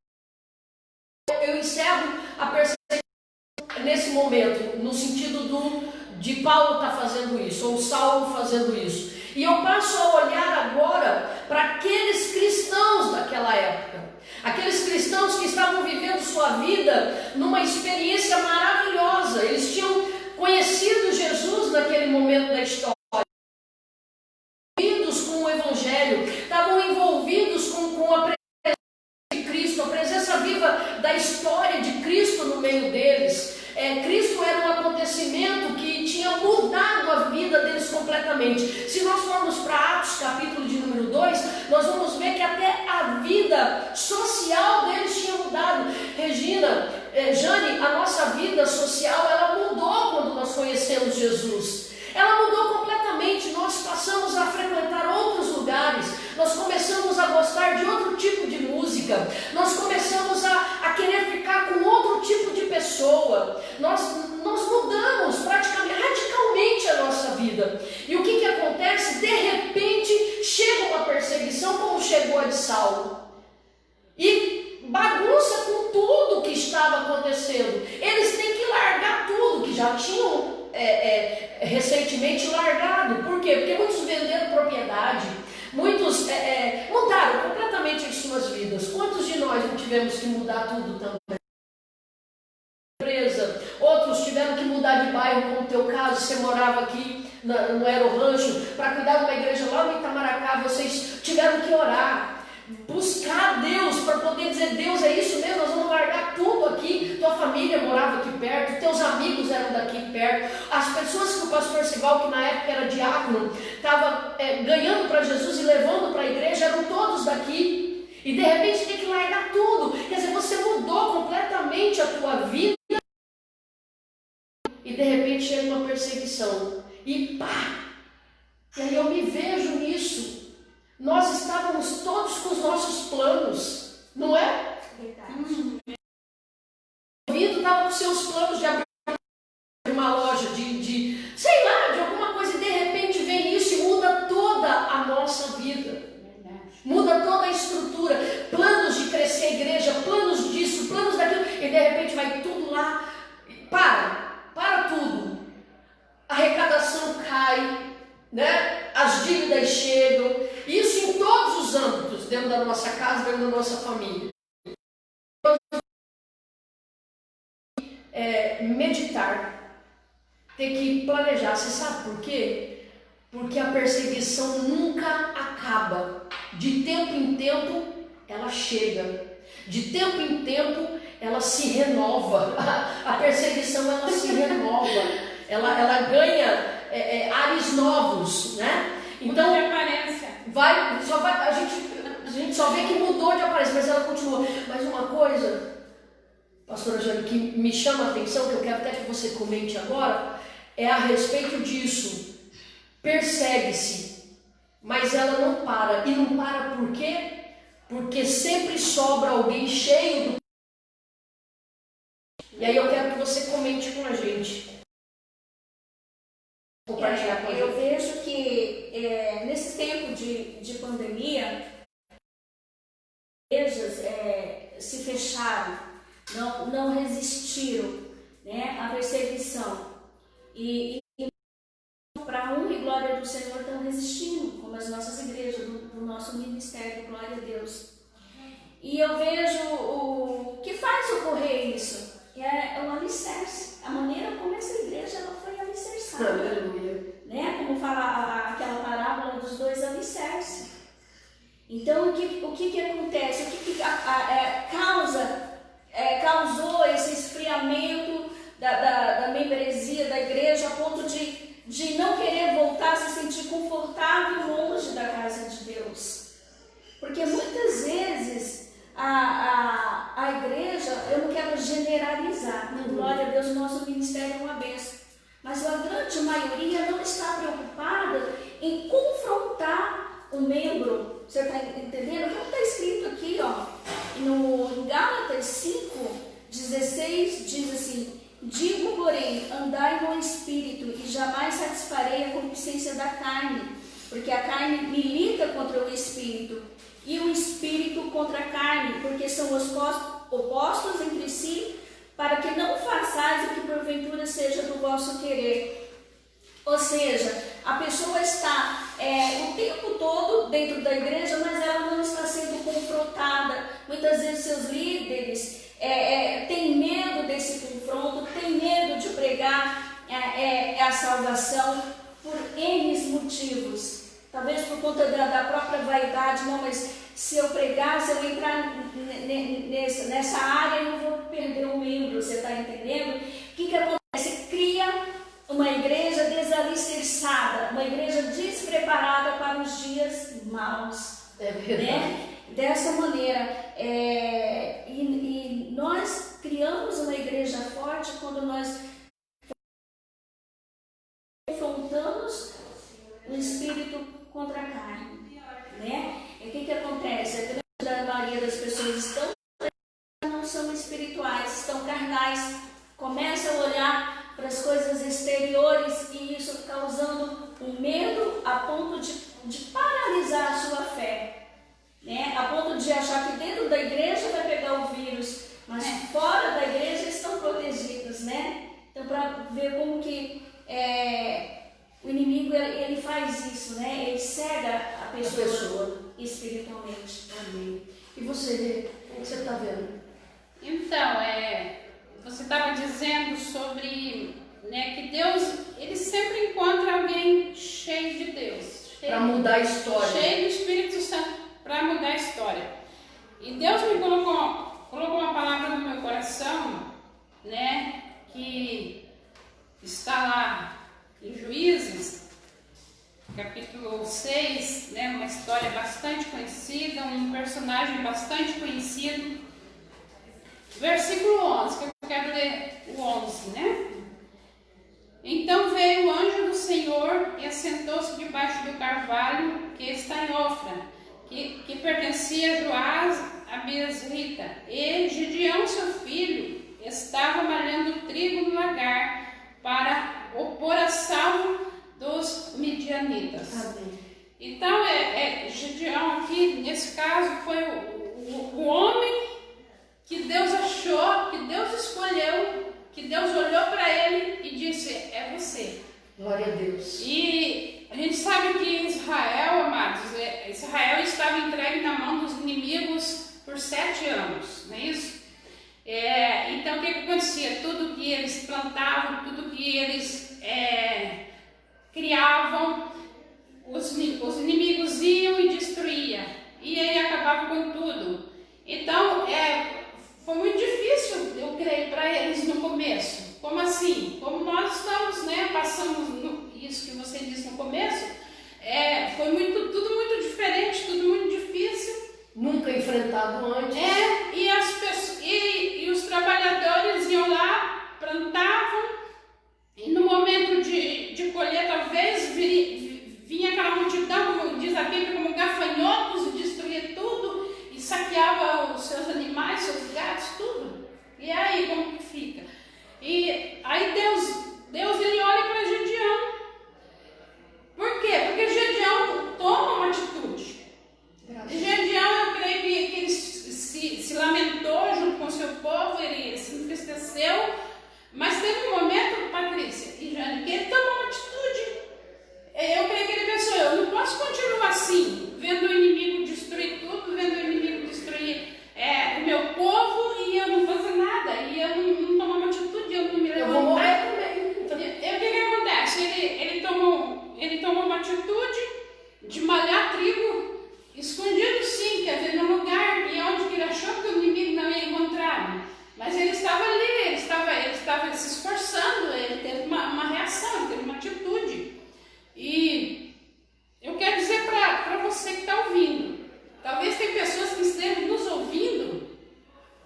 B: Eu encerro a perseguição nesse momento, no sentido de Paulo estar fazendo isso, ou Saulo fazendo isso. E eu passo a olhar agora para aqueles cristãos daquela época. Aqueles cristãos que estavam vivendo sua vida numa experiência maravilhosa. Eles tinham conhecido Jesus naquele momento da história. Envolvidos com o Evangelho. Estavam envolvidos com a presença de Cristo. A presença viva da história de Cristo no meio deles. Cristo era um acontecimento que tinha mudado a vida deles completamente. Se nós formos para Atos capítulo de número 2, nós vamos ver que até a vida social deles tinha mudado. Regina, Jane, a nossa vida social, ela mudou quando nós conhecemos Jesus. Ela mudou completamente, nós passamos a frequentar outros lugares, nós começamos a gostar de outro tipo de música, nós começamos a querer ficar com outro tipo de pessoa, nós mudamos radicalmente a nossa vida. E o que acontece? De repente chega uma perseguição como chegou a de Saulo, e bagunça com tudo que estava acontecendo. Eles têm que largar tudo que já tinham recentemente largado. Por quê? Porque muitos venderam propriedade, muitos mudaram completamente as suas vidas. Quantos de nós não tivemos que mudar tudo também? Empresa, outros tiveram que mudar de bairro, como no teu caso, você morava aqui no Aero Rancho, para cuidar de uma igreja lá no Itamaracá, vocês tiveram que orar, buscar Deus para poder dizer: Deus, é isso mesmo, nós vamos largar tudo aqui. Tua família morava aqui perto, teus amigos As pessoas que o pastor Sival, que na época era diácono, estava ganhando para Jesus e levando para a igreja, eram todos daqui. E de repente tem que largar tudo. Quer dizer, você mudou completamente a tua vida. E de repente chega uma perseguição. E pá! E aí eu me vejo nisso. Nós estávamos todos com os nossos planos, não é?
A: Verdade.
B: O Vitor estava com seus planos de abrir uma loja sei lá, de alguma coisa, e de repente vem isso e muda toda a nossa vida. Muda toda a estrutura, planos de crescer a igreja, planos disso, planos daquilo, e de repente vai tudo lá, para tudo. A arrecadação cai, né? As dívidas chegam, isso em todos os âmbitos, dentro da nossa casa, dentro da nossa família. Meditar, ter que planejar, você sabe por quê? Porque a perseguição nunca acaba. De tempo em tempo ela chega. De tempo em tempo ela se renova. A perseguição ela se renova. Ela ganha ares novos, né?
C: Então de aparência.
B: A gente só vê que mudou de aparência, mas ela continua. Mas uma coisa, pastora Jane, que me chama a atenção, que eu quero até que você comente agora, é a respeito disso. Persegue-se, mas ela não para. E não para por quê? Porque sempre sobra alguém cheio do... E aí eu quero que você comente com a gente. Compartilhar com a gente.
A: Eu vejo que nesse tempo de pandemia, igrejas se fecharam, não resistiram, né, à perseguição. E para a honra e glória do Senhor estão resistindo, como as nossas igrejas, do nosso ministério, glória a Deus. E eu vejo o que faz ocorrer isso, é o alicerce, a maneira como essa igreja ela foi alicerçada. Né? Como fala aquela parábola dos dois alicerces. Então, o que acontece? O que causou esse esfriamento da membresia da igreja a ponto de não querer voltar, se sentir confortável longe da casa de Deus? Porque muitas vezes a igreja, eu não quero generalizar, glória a Deus, o nosso ministério é uma bênção, mas a grande maioria não está preocupada em confrontar o membro. Você está entendendo? Como está escrito aqui, ó, em Gálatas 5:16, diz assim: digo, porém, andai no Espírito, e jamais satisfarei a concupiscência da carne, porque a carne milita contra o Espírito, e o Espírito contra a carne, porque são opostos entre si, para que não façais o que porventura seja do vosso querer. Ou seja, a pessoa está o tempo todo dentro da igreja, mas ela não está sendo confrontada. Muitas vezes seus líderes têm medo desse confronto, têm medo de pregar a salvação por N motivos. Talvez por conta da própria vaidade. Não, mas se eu pregar, se eu entrar nessa área, eu não vou perder um membro. Você está entendendo? O que acontece? Cria uma igreja desalicerçada, uma igreja despreparada para os dias maus. Né? Dessa maneira, e nós criamos uma igreja forte quando nós confrontamos o espírito contra a carne, né? E o que acontece? A grande maioria das pessoas não são espirituais, estão carnais, começam a olhar para as coisas exteriores, e isso causando um medo a ponto de paralisar a sua fé, né? A ponto de achar que dentro da igreja vai pegar o vírus, mas fora da igreja estão protegidos, né? Então, para ver como que o inimigo ele faz isso, né? Ele cega a pessoa espiritualmente.
B: Amém. E você, o que você está vendo?
C: Então, você estava dizendo sobre, né, que Deus, ele sempre encontra alguém cheio de Deus.
B: Para mudar a história.
C: Cheio do Espírito Santo para mudar a história. E Deus me colocou uma palavra no meu coração, né, que está lá personagem bastante conhecido. Versículo 11, que eu quero ler o 11, né? Então veio o anjo do Senhor e assentou-se debaixo do carvalho que está em Ofra, que pertencia a Joás, a Biasrita. E Gideão, seu filho, estava malhando trigo no lagar para opor a salvo dos midianitas.
A: Amém.
C: Então, Gideão aqui, nesse caso, foi o homem que Deus achou, que Deus escolheu, que Deus olhou para ele e disse, é você.
B: Glória a Deus.
C: E a gente sabe que Israel, amados, Israel estava entregue na mão dos inimigos por 7 anos, não é isso? Então, o que acontecia? Tudo que eles plantavam, tudo que eles criavam, os inimigos iam e destruíam. E aí acabava com tudo. Então, foi muito difícil, eu creio, para eles no começo. Como assim? Como nós estamos, né, passamos isso que você disse no começo, foi tudo muito diferente, tudo muito difícil.
B: Nunca enfrentado antes.
C: E os trabalhadores iam lá, plantavam, e no momento de colher, talvez vinha aquela multidão, como diz a Bíblia, como gafanhotos, e destruía tudo, e saqueava os seus animais, seus gatos, tudo. E aí, como que fica? E aí Deus ele olha para Gideão. Por quê? Porque Gideão toma uma atitude. Gideão, eu creio que ele se lamentou junto com o seu povo, ele se entristeceu, mas teve um momento, Patrícia e Jane, que ele tomou uma atitude. Eu creio que ele pensou, eu não posso continuar assim, vendo o inimigo destruir tudo, vendo o inimigo destruir o meu povo e eu não fazer nada, e eu não tomar uma atitude, eu não me levantar.
B: Eu vou morrer também.
C: E o que acontece? Ele tomou uma atitude de malhar trigo, escondido sim, quer dizer, no lugar e onde ele achou que o inimigo não ia encontrar. Mas ele estava ali, ele estava se esforçando, ele teve uma reação, ele teve uma atitude. E eu quero dizer para você que está ouvindo, talvez tem pessoas que estejam nos ouvindo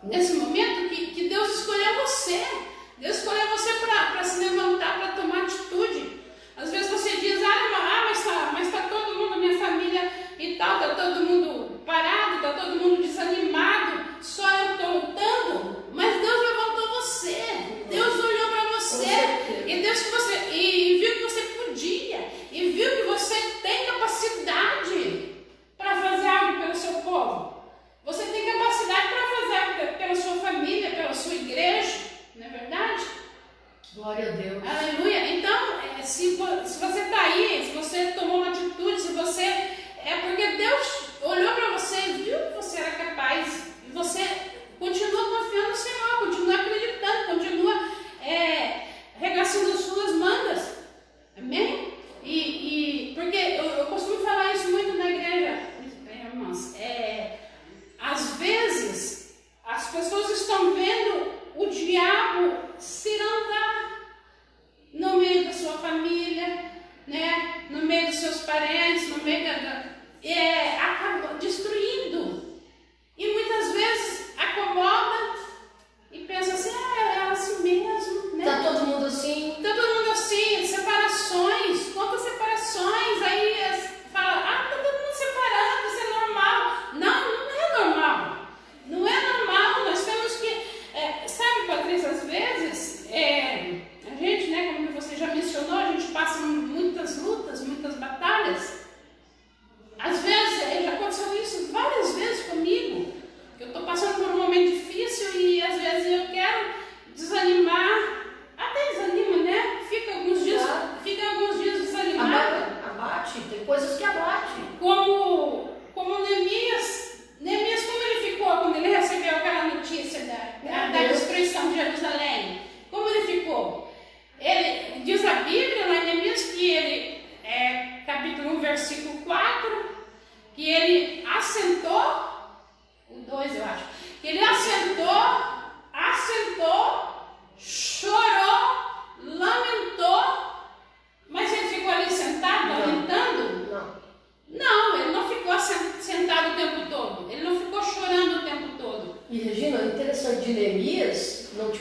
C: nesse momento que Deus escolheu você. Deus escolheu você para se levantar, para tomar atitude. Às vezes você diz, mas está todo mundo, minha família e tal, está todo mundo parado, está todo mundo desanimado, só eu estou lutando. Mas Deus levantou você, Deus olhou para você e viu que você podia, e viu que você tem capacidade para fazer algo pelo seu povo. Você tem capacidade para fazer algo pela sua família, pela sua igreja, não é verdade?
B: Glória a Deus.
C: Aleluia. Então, se você está aí, se você tomou uma atitude, se você... porque Deus olhou para você e viu que você era capaz. E você continua confiando no Senhor, continua acreditando, continua regaçando as suas mangas. Amém? Porque eu costumo falar isso muito na igreja, irmãs. Às vezes, as pessoas estão vendo o diabo se andar no meio da sua família, né? No meio dos seus parentes, no meio acaba destruindo. E muitas vezes acomoda e pensa assim, é assim mesmo, né?
B: Tá todo mundo assim.
C: Tá todo mundo assim, separações, quantas separações, aí fala, tá todo mundo separado, isso é normal. Não é normal. Não é normal, nós temos que, sabe, Patrícia, às vezes, a gente, né, como você já mencionou, a gente passa muitas lutas, muitas batalhas. Às vezes,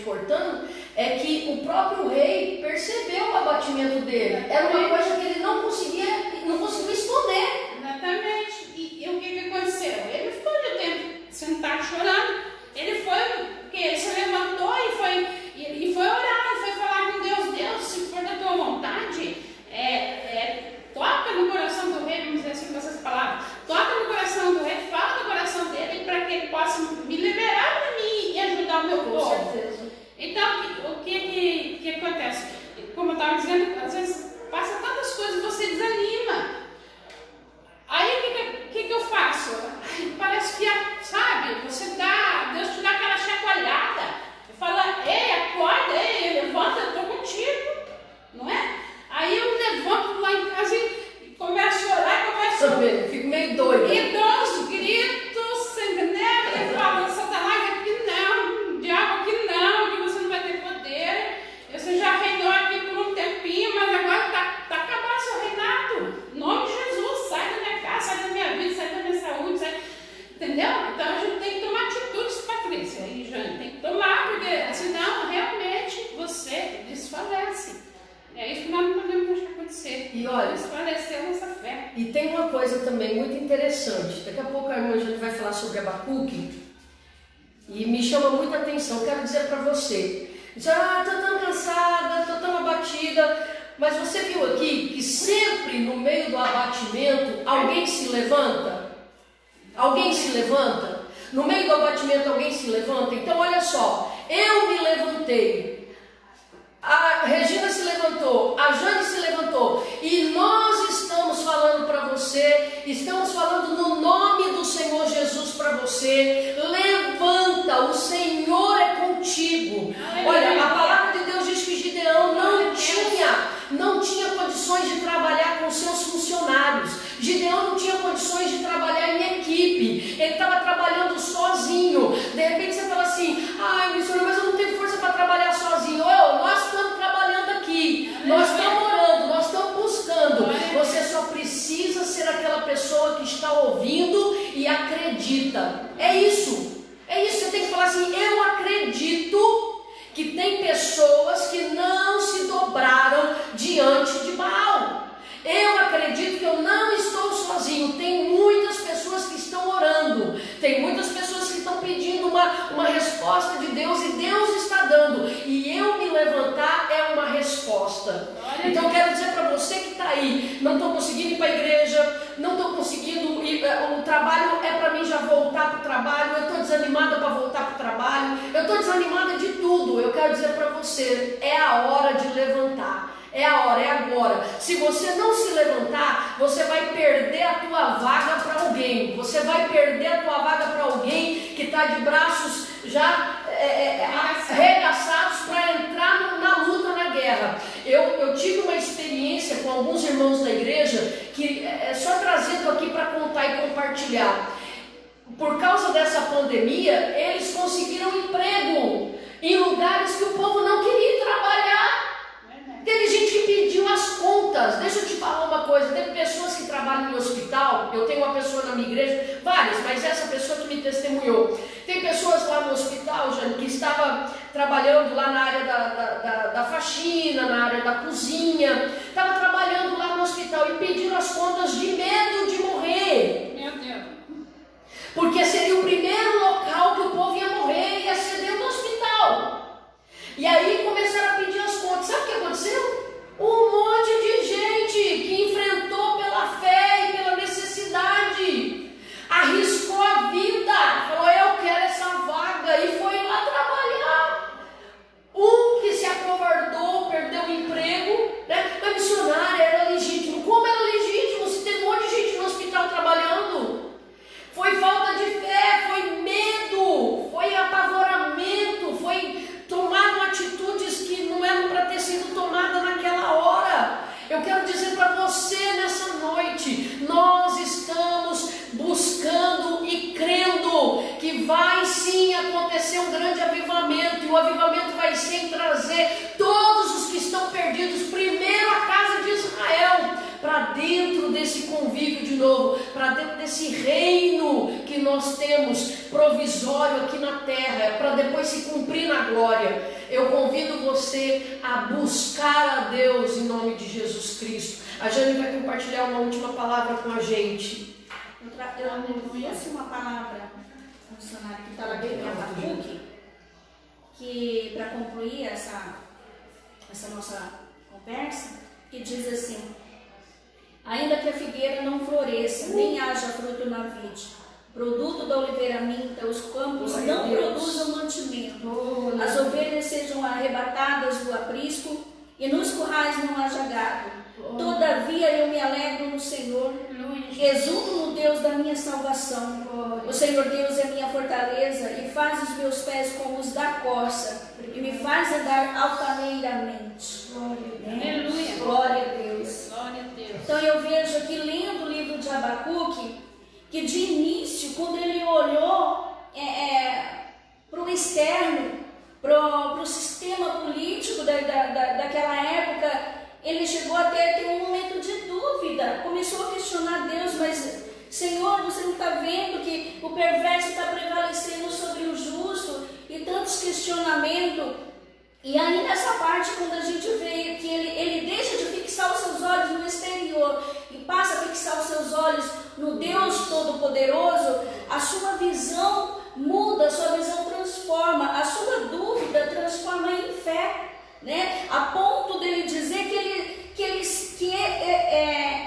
B: cortando, é que o próprio rei percebeu o abatimento dele. Era uma coisa que ele não conseguiu esconder.
C: Exatamente. E o que aconteceu? Ele ficou de tempo sentado chorando. Ele foi, porque ele se levantou e foi orar, e foi falar com Deus. Deus, se for da tua vontade, toca no coração do rei, vamos dizer assim com essas palavras, toca no coração do rei, fala no coração dele para que ele possa me liberar de mim e ajudar o meu povo.
B: Com certeza.
C: Então, o que acontece? Como eu estava dizendo, às vezes passa tantas coisas, você desanima. Aí o que eu faço? Parece que, sabe, Deus te dá aquela chacoalhada, fala, ei, acorda, ei, levanta, eu estou contigo, não é? Aí eu levanto lá em casa e começo a orar,
B: fico meio doida.
C: E dou uns gritos, sem entender, e falo, Satanás, aqui não, diabo, aqui não, que você não vai ter poder, você já reinou aqui por um tempinho, mas agora está acabando seu reinado, em nome de Jesus, sai da minha casa, sai da minha vida, sai da minha saúde, entendeu? Então a gente tem que tomar atitudes, Patrícia e Jane, tem que tomar, porque senão realmente você desfalece. É isso que nós não podemos deixar acontecer.
B: E olha,
C: desfalecer a nossa fé.
B: E tem uma coisa também muito interessante. Daqui a pouco a irmã Jane vai falar sobre Abacuque e me chama muita atenção. Quero dizer para você, estou tão cansada, estou tão abatida, mas você viu aqui que sempre no meio do abatimento alguém se levanta? Alguém se levanta? No meio do abatimento alguém se levanta? Então olha só, eu me levantei, a Regina se levantou, a Jane se levantou, e nós estamos falando para você, estamos falando no nome do Senhor Jesus para você. Levanta, o Senhor é contigo. Olha, a palavra de Deus diz que Gideão não tinha condições de trabalhar com seus funcionários. Gideão não tinha condições de trabalhar em equipe, ele estava trabalhando sozinho. De repente você fala assim, ai missionário, mas eu não tenho força para trabalhar sozinho. Nós estamos trabalhando aqui, nós estamos orando, nós estamos buscando. Você só precisa ser aquela pessoa que está ouvindo e acredita. É isso, você tem que falar assim, eu acredito que tem pessoas que não se dobraram diante de Baal. Eu acredito que eu não estou sozinho. Tem muitas pessoas que estão orando, tem muitas pessoas que estão pedindo uma resposta de Deus, e Deus está dando, e eu me levantar é uma resposta. Então eu quero dizer para você que está aí, não estou conseguindo ir para a igreja, não estou conseguindo ir, o trabalho é para mim já voltar para o trabalho, eu estou desanimada para voltar para o trabalho, eu estou desanimada de tudo. Eu quero dizer para você, é a hora de levantar. É a hora, é agora. Se você não se levantar, você vai perder a tua vaga para alguém. Você vai perder a tua vaga para alguém que está de braços já arregaçados para entrar na luta, na guerra. Eu tive uma experiência com alguns irmãos da igreja, que é só trazendo aqui para contar e compartilhar. Por causa dessa pandemia, eles conseguiram emprego em lugares que o povo não queria trabalhar. Teve gente que pediu as contas. Deixa eu te falar uma coisa, teve pessoas que trabalham no hospital. Eu tenho uma pessoa na minha igreja, várias, mas essa pessoa que me testemunhou. Tem pessoas lá no hospital, Jane, que estava trabalhando lá na área da faxina, na área da cozinha, estava trabalhando lá no hospital e pediram as contas de medo de morrer.
C: Meu Deus.
B: Porque seria o primeiro local que o povo ia morrer, ia ser dentro do hospital. E aí começaram a pedir as contas. Sabe o que aconteceu? Um monte de gente que enfrentou pela fé e pela necessidade, arriscou a vida, falou, eu quero essa vaga, e foi lá trabalhar. Um que se acovardou, perdeu o emprego, né? Mas missionária, era legítimo. Como era legítimo se tem um monte de gente no hospital trabalhando? Foi falta de fé, foi medo, foi apavoramento, foi tomaram atitudes que não eram para ter sido tomadas naquela hora. Eu quero dizer para você nessa noite, nós estamos buscando e crendo que vai sim acontecer um grande avivamento, e o avivamento vai sim trazer todos os que estão perdidos, primeiro a casa de Israel, para dentro desse convívio de novo, para dentro desse reino que nós temos provisório aqui na terra, para depois se cumprir na glória. eu convido você a buscar a Deus em nome de Jesus Cristo. A Jane vai compartilhar uma última palavra com a gente.
A: Eu trouxe uma palavra, missionária, que está lá dentro em Abacuque, que para concluir essa nossa conversa, que diz assim: ainda que a figueira não floresça, nem haja fruto na vide, produto da oliveira minta, os campos não produzam mantimento, as ovelhas sejam arrebatadas do aprisco, e nos currais não haja gado. Todavia eu me alegro no Senhor, exulto no Deus da minha salvação. O Senhor Deus é minha fortaleza e faz os meus pés como os da corça e me faz andar altaneiramente.
C: Aleluia.
A: Glória a Deus.
C: Glória a Deus.
A: Então eu vejo aqui, lendo o livro de Abacuque, que de início, quando ele olhou para o externo, para o sistema político daquela época, ele chegou a ter um momento de dúvida, começou a questionar Deus, mas Senhor, você não está vendo que o perverso está prevalecendo sobre o justo, e tantos questionamentos. E aí nessa parte, quando a gente vê que ele deixa de fixar os seus olhos no exterior e passa a fixar os seus olhos no Deus Todo-Poderoso, a sua visão muda, a sua visão transforma, a sua dúvida transforma em fé, né? A ponto dele dizer que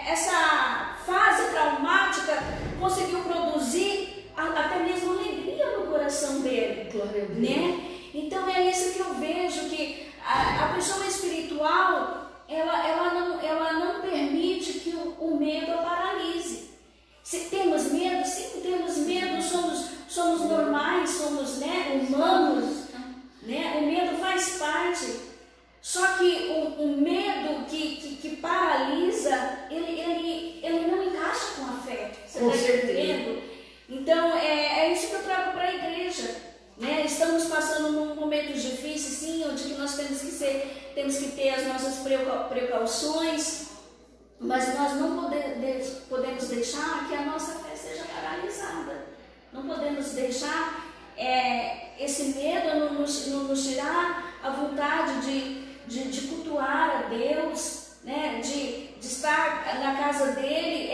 A: essa fase traumática conseguiu produzir até mesmo alegria no coração dele, né? Então é isso que eu vejo, que a pessoa espiritual, ela não permite que o medo a paralise. Se temos medo, sim, temos medo, somos normais, somos, né, humanos, né? O medo faz parte. Só que o medo que paralisa, ele não encaixa com a fé. Você está entendendo? Então é isso que eu trago para a igreja, né? Estamos passando num momento difícil, sim, onde que nós temos que ter as nossas precauções, mas nós não podemos deixar que a nossa fé seja paralisada. Não podemos deixar esse medo nos tirar a vontade de cultuar a Deus, né? De estar na casa dele.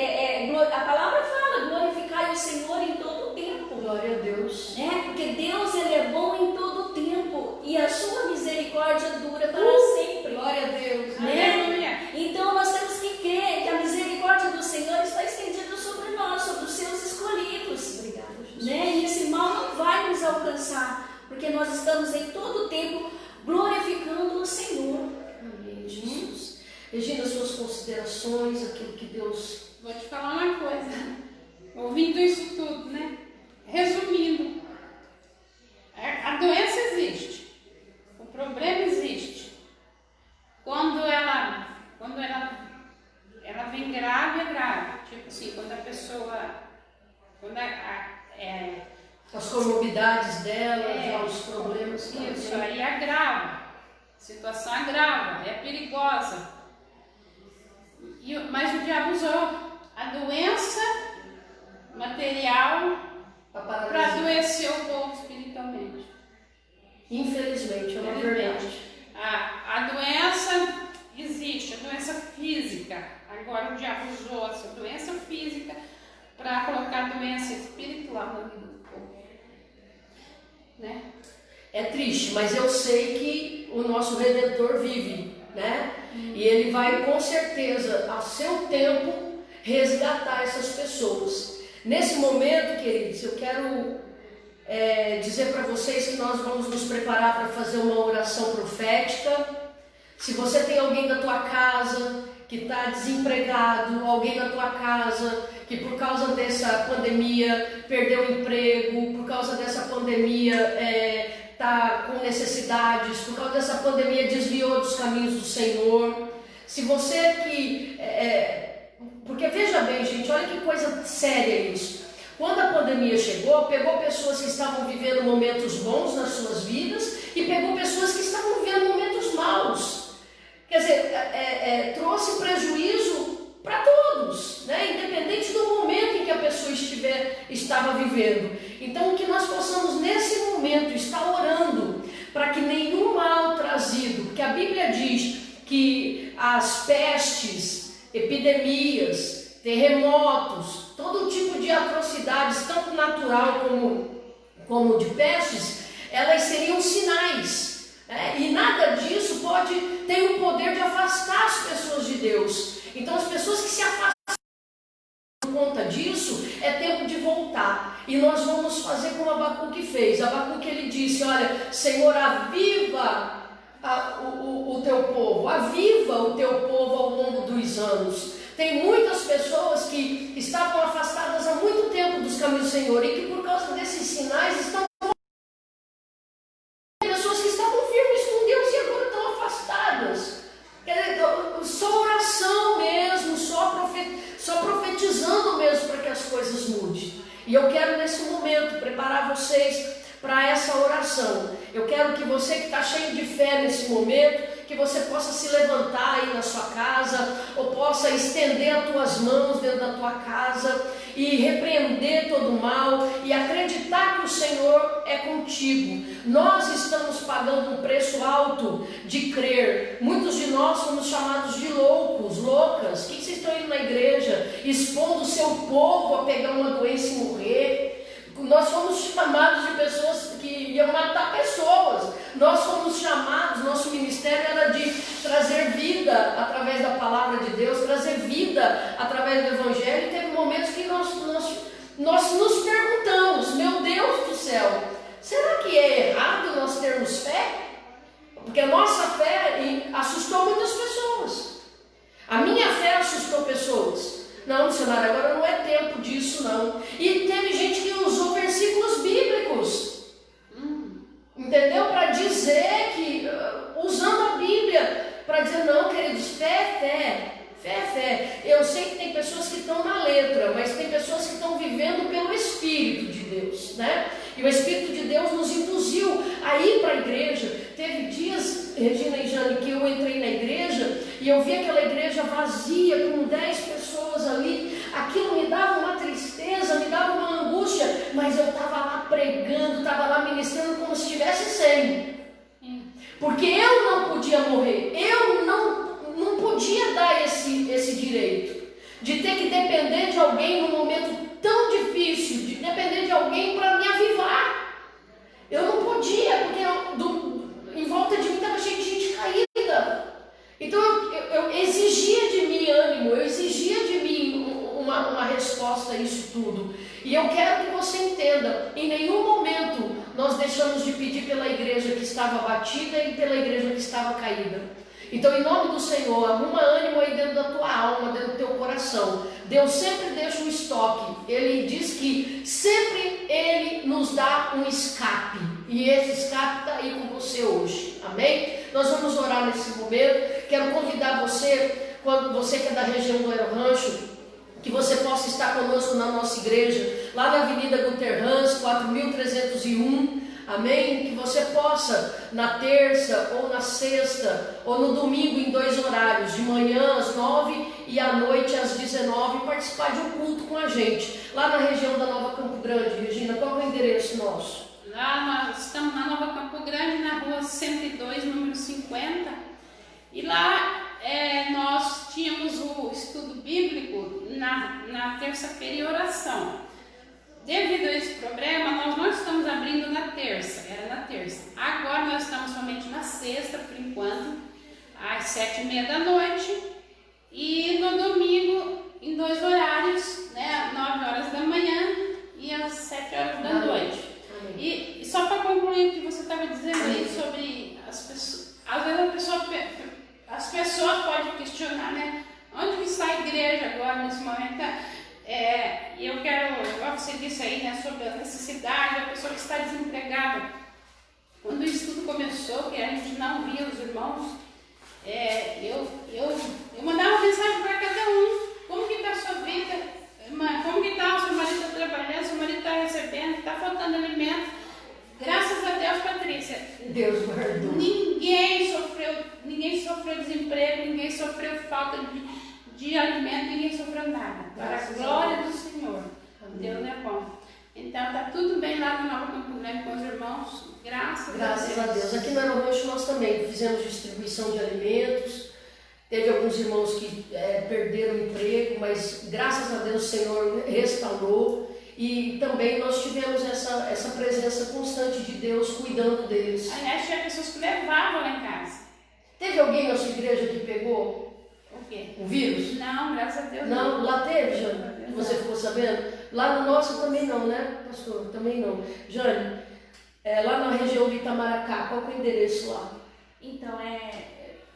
A: A palavra fala, glorificai o Senhor em todo o tempo.
B: Glória a Deus.
A: Né? Porque Deus, ele é bom em todo o tempo e a sua misericórdia dura para sempre.
B: Glória a Deus.
A: Né? Então nós temos que crer que a misericórdia do Senhor está estendida sobre nós, sobre os seus escolhidos.
B: Obrigada, Jesus.
A: Né? E esse mal não vai nos alcançar, porque nós estamos em todo o tempo glorificando o Senhor.
B: Amém, Jesus. Regina, suas considerações, aquilo que Deus...
C: Vou te falar uma coisa, ouvindo isso tudo, né? Resumindo, a doença existe, o problema existe. Quando ela vem grave, é grave. Tipo assim, quando a pessoa,
B: as comorbidades dela, os problemas.
C: Isso, aí agrava, a situação agrava, é perigosa. Mas o diabo usou a doença material para adoecer o povo espiritualmente.
B: Infelizmente, é uma verdade.
C: A doença existe, a doença física. Agora o diabo usou essa doença física para colocar a doença espiritual na vida do povo. Né?
B: É triste, mas eu sei que o nosso Redentor vive, né? E ele vai com certeza, a seu tempo, resgatar essas pessoas. Nesse momento, queridos, eu quero dizer para vocês que nós vamos nos preparar para fazer uma oração profética. Se você tem alguém da tua casa que está desempregado, alguém na tua casa que por causa dessa pandemia perdeu o emprego, por causa dessa pandemia está com necessidades, por causa dessa pandemia desviou dos caminhos do Senhor. Se você porque veja bem, gente, olha que coisa séria isso. Quando a pandemia chegou, pegou pessoas que estavam vivendo momentos bons nas suas vidas e pegou pessoas que estavam vivendo momentos maus. Quer dizer, trouxe prejuízo para todos, né? Independente do momento em que a pessoa estava vivendo. Então, que nós possamos nesse momento estar orando para que nenhum mal que as pestes, epidemias, terremotos, todo tipo de atrocidades, tanto natural como de pestes, elas seriam sinais. E nada disso tem o poder de afastar as pessoas de Deus. Então as pessoas que se afastam por conta disso, é tempo de voltar. E nós vamos fazer como Abacuque fez. Abacuque, ele disse: olha, Senhor, aviva o teu povo, aviva o teu povo ao longo dos anos. Tem muitas pessoas que estavam afastadas há muito tempo dos caminhos do Senhor e que por causa desses sinais estão pessoas que estavam firmes com Deus e agora estão afastadas. Só oração mesmo, só profetizando mesmo para que as coisas mudem. E eu quero nesse momento preparar vocês para essa oração. Eu quero que você que está cheio de fé nesse momento, que você possa se levantar aí na sua casa, ou possa estender as tuas mãos dentro da tua casa e repreender todo o mal e acreditar que o Senhor é contigo. Nós estamos pagando um preço alto de crer. Muitos de nós somos chamados de loucos, loucas. O que vocês estão indo na igreja expondo o seu povo a pegar uma doença e morrer? Nós fomos chamados de pessoas que iam matar pessoas. Nós fomos chamados, nosso ministério era de trazer vida através da palavra de Deus, trazer vida através do Evangelho. E teve momentos que nós nos perguntamos: meu Deus do céu, será que é errado nós termos fé? Porque a nossa fé assustou muitas pessoas. A minha fé assustou pessoas. Não, missionário, agora não é tempo disso, não. E teve gente que usou versículos bíblicos, entendeu? Para dizer que, usando a Bíblia, para dizer: não, queridos, fé é fé. Eu sei que tem pessoas que estão na letra, mas tem pessoas que estão vivendo pelo Espírito de Deus, né? E o Espírito de Deus nos induziu a ir para a igreja. Teve dias, Regina e Jane, que eu entrei na igreja e eu vi aquela igreja vazia, com 10 pessoas ali. Aquilo me dava uma tristeza, me dava uma angústia, mas eu estava lá pregando, estava lá ministrando como se tivesse 100. Porque eu não podia morrer, eu não podia dar esse direito de ter que depender de alguém num momento tão difícil, de depender de alguém para me avivar. Eu não podia, porque em volta de mim estava cheio de gente caída. Então eu exigia de mim ânimo, eu exigia de mim uma resposta a isso tudo. E eu quero que você entenda: em nenhum momento nós deixamos de pedir pela igreja que estava abatida e pela igreja que estava caída. Então, em nome do Senhor, arruma ânimo aí dentro da tua alma, dentro do teu coração. Deus sempre deixa um estoque. Ele diz que sempre Ele nos dá um escape. E esse escape está aí com você hoje. Amém? Nós vamos orar nesse momento. Quero convidar você, quando você que é da região do Aero Rancho, que você possa estar conosco na nossa igreja, lá na Avenida Guterrans, 4301. Amém? Que você possa, na terça ou na sexta ou no domingo, em 2 horários, de manhã às 9 e à noite às 19, participar de um culto com a gente, lá na região da Nova Campo Grande. Regina, qual é o endereço nosso?
C: Lá nós estamos na Nova Campo Grande, na rua 102, número 50, e lá nós tínhamos o estudo bíblico na terça-feira e oração. Devido a esse problema, nós não estamos abrindo na terça, era na terça. Agora nós estamos somente na sexta, por enquanto, às 7h30 da noite. E no domingo, em 2 horários, né, 9 horas da manhã e às 7 horas da noite. E só para concluir o que você estava dizendo aí sobre as pessoas, às vezes as pessoas podem questionar, né, onde que está a igreja agora nesse momento? E eu quero, você disse aí, né, sobre a necessidade da pessoa que está desempregada. Quando o estudo começou, que a gente não via os irmãos, eu mandava uma mensagem para cada um: como que está a sua vida, como que está, o seu marido está trabalhando, o seu marido está recebendo, está faltando alimento. Graças a Deus, Patrícia,
B: Deus guardou.
C: Ninguém sofreu desemprego, ninguém sofreu falta de alimento, ninguém sofreu nada. Para a glória do Senhor. Amém. Deus é bom. Então está tudo bem lá no Nova Campo Grande com os irmãos. Graças a Deus.
B: Aqui no Aero Rancho nós também fizemos distribuição de alimentos. alguns irmãos que perderam o emprego, mas graças a Deus o Senhor restaurou. E também nós tivemos essa presença constante de Deus cuidando deles.
C: Aliás, tinha pessoas que levavam lá em casa.
B: Teve alguém na sua igreja que pegou
C: O quê?
B: o vírus?
C: Não, graças a Deus.
B: Não, lá teve, Jane? Você ficou sabendo? Lá no nosso também não, né, pastor? Também não. Jane, lá na região de Itamaracá, qual que é o endereço lá?
A: Então,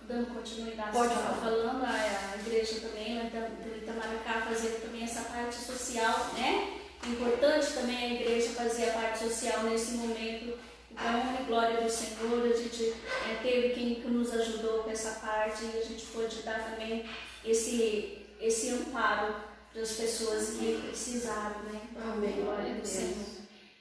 A: dando continuidade,
B: Pode
A: você estava
B: falar.
A: falando, a igreja também, lá em Itamaracá, fazendo também essa parte social, né? Importante também a igreja fazer a parte social nesse momento. Então, glória do Senhor, a gente teve quem nos ajudou com essa parte e a gente pôde dar também esse amparo para as pessoas que precisaram, né?
B: Amém.
A: Glória do Senhor.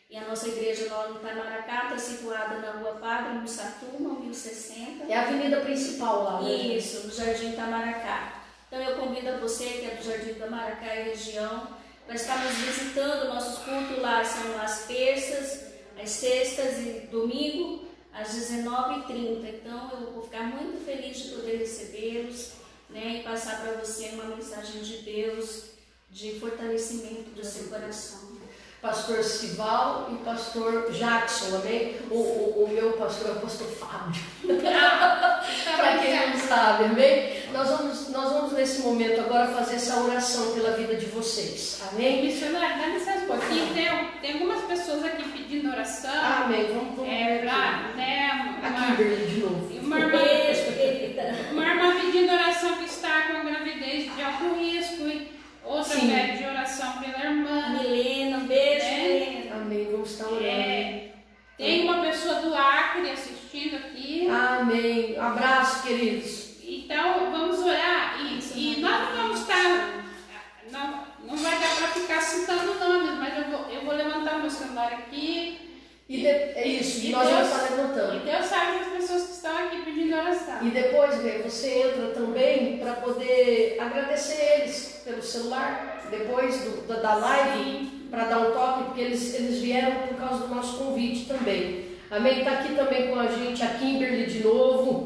A: E a nossa igreja lá em Itamaracá está situada na Rua Padre Mussatuma, 1060.
B: É a avenida principal lá, né?
A: Isso, no Jardim Itamaracá. Então eu convido a você que é do Jardim Itamaracá e região para estar nos visitando. Nossos cultos lá são às terças, às sextas e domingo, às 19h30. Então eu vou ficar muito feliz de poder recebê-los, né, e passar para você uma mensagem de Deus, de fortalecimento do seu coração.
B: Pastor Sival e pastor Jackson, amém? O meu pastor é o pastor Fábio. Para quem não sabe, amém? Nós vamos nesse momento agora fazer essa oração pela vida de vocês, amém?
C: Missionário, dá licença um pouquinho. Tem algumas pessoas aqui pedindo oração.
B: Amém. Vamos ver
C: Lá, né?
B: aqui, Kimberly, de novo.
A: Beijo, querida.
C: Uma irmã pedindo oração que está com gravidez de alto risco e outra
B: Sim.
C: pede oração pela irmã.
A: Milena, um beijo, Milena.
B: Amém. Vamos estar orando.
C: Tem uma pessoa do Acre assistindo aqui.
B: Amém. Abraço, queridos.
C: Então vamos orar e nós não vamos estar, não vai dar para ficar citando nomes, mas eu vou levantar o meu celular aqui.
B: É isso,
C: E
B: nós já
C: Deus-
B: estamos levantando.
C: E Deus sabe as pessoas que estão aqui pedindo oração.
B: E depois, você entra também para poder agradecer eles pelo celular, depois da live, para dar um toque, porque eles vieram por causa do nosso convite também. Amém? Está aqui também com a gente a Kimberly de novo,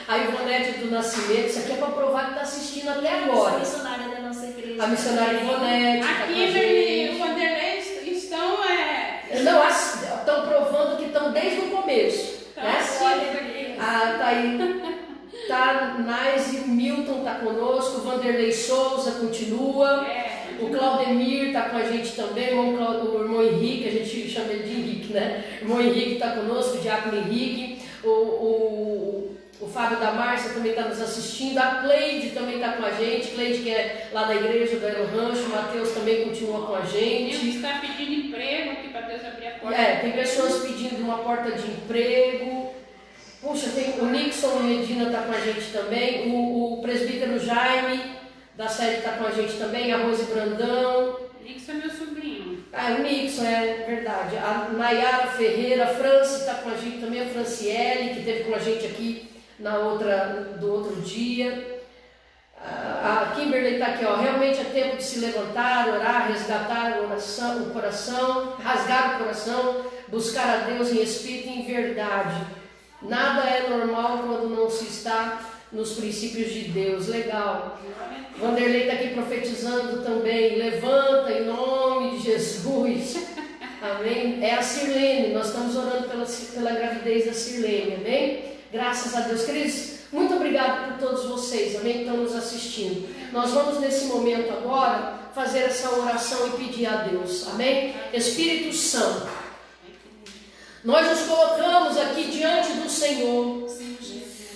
B: a Ivonete do Nascimento. Isso aqui é para provar que está assistindo até
A: A
B: agora.
A: missionária da nossa igreja.
B: A missionária Ivonete está com a
C: Aqui e o
B: gente.
C: Vanderlei estão
B: Não, estão provando que estão desde o começo. Né?
C: assistindo aqui.
B: Tá aí. Tá, Nais e o Milton tá conosco, o Vanderlei Souza continua, o Claudemir tá com a gente também, o irmão Henrique, a gente chama ele de Henrique, né? O irmão Henrique tá conosco, o Diácono Henrique, o Fábio da Márcia também está nos assistindo, a Cleide também está com a gente, Cleide que é lá da igreja do Aero Rancho, o Matheus também continua com a gente.
C: Ele está pedindo emprego aqui para Deus abrir a porta.
B: Tem pessoas pedindo uma porta de emprego. Puxa, tem o Nixon Medina está com a gente também, o presbítero Jaime da série está com a gente também, a Rose Brandão.
C: Nixon é meu sobrinho.
B: O Nixon, é verdade. A Nayara Ferreira, a Franci está com a gente também, a Franciele, que esteve com a gente aqui do outro dia. A Kimberly está aqui, ó. Realmente é tempo de se levantar, orar, resgatar o coração, rasgar o coração, buscar a Deus em espírito e em verdade. Nada é normal quando não se está nos princípios de Deus. Legal. Vanderlei está aqui profetizando também. Levanta em nome de Jesus. Amém. É a Sirlene. Nós estamos orando pela gravidez da Sirlene. Amém. Graças a Deus. Queridos, muito obrigado por todos vocês. Amém. Que estão nos assistindo. Nós vamos nesse momento agora fazer essa oração e pedir a Deus. Amém. Espírito Santo, nós nos colocamos aqui diante do Senhor,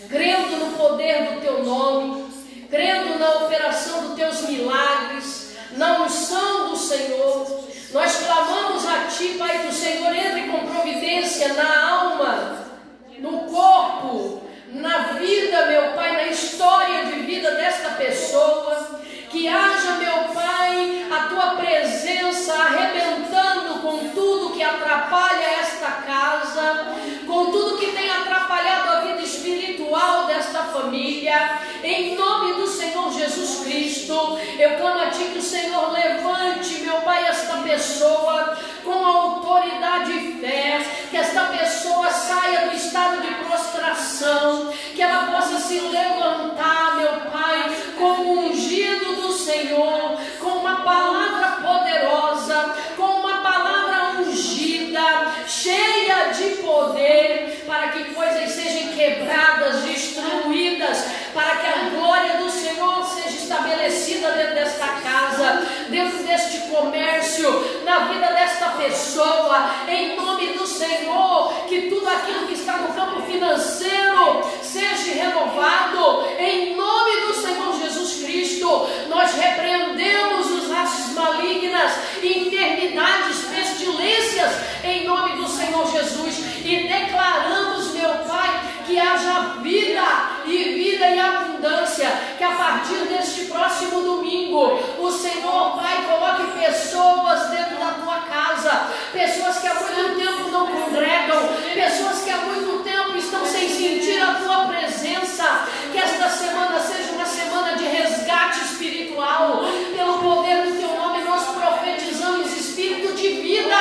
B: crendo no poder do Teu nome, crendo na operação dos Teus milagres, na unção do Senhor. Nós clamamos a Ti, Pai, que o Senhor entre com providência na alma, no corpo, na vida, meu Pai, na história de vida desta pessoa. Que haja, meu Pai, a Tua presença arrebentando com tudo que atrapalha esta casa, com tudo que tem atrapalhado a vida espiritual desta família. Em nome do Senhor Jesus Cristo, eu clamo a Ti que o Senhor levante, meu Pai, esta pessoa com autoridade e fé, que esta pessoa saia do estado de prostração, que ela possa se levantar, meu Pai, silêncio na vida desta pessoa, em nome do Senhor, que tudo aquilo que está no campo financeiro seja renovado, em nome do Senhor Jesus Cristo. Nós repreendemos os rastros malignas, enfermidades, pestilências, em nome do Senhor Jesus, e declaramos, meu Pai, que haja vida e abundância, que a partir deste próximo domingo, o Senhor, Pai, coloque pessoas dentro da tua casa, pessoas que há muito tempo não congregam, pessoas que há muito tempo estão sem sentir a tua presença, que esta semana seja uma semana de resgate espiritual, pelo poder do teu nome nós profetizamos espírito de vida,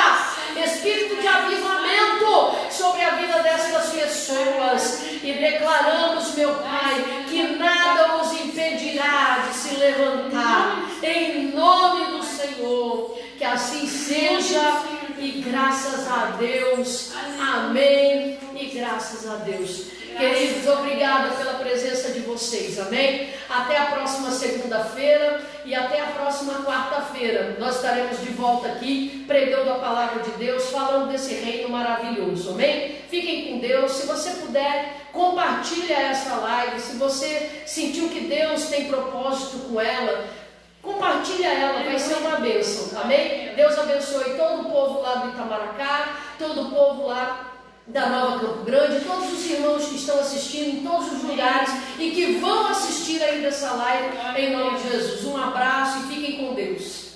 B: espírito de avivamento sobre a vida destas pessoas, e declaramos, meu Pai, que nada os impedirá de se levantar, em nome do Senhor, que assim seja, e graças a Deus, amém, e graças a Deus. Queridos, obrigada pela presença de vocês, amém? Até a próxima segunda-feira e até a próxima quarta-feira. Nós estaremos de volta aqui, pregando a palavra de Deus, falando desse reino maravilhoso, amém? Fiquem com Deus. Se você puder, compartilha essa live. Se você sentiu que Deus tem propósito com ela, compartilha ela, vai ser uma bênção, amém? Deus abençoe todo o povo lá do Itamaracá, todo o povo lá da Nova Campo Grande, todos os irmãos que estão assistindo em todos os lugares e que vão assistir ainda essa live, em nome de Jesus. Um abraço e fiquem com Deus.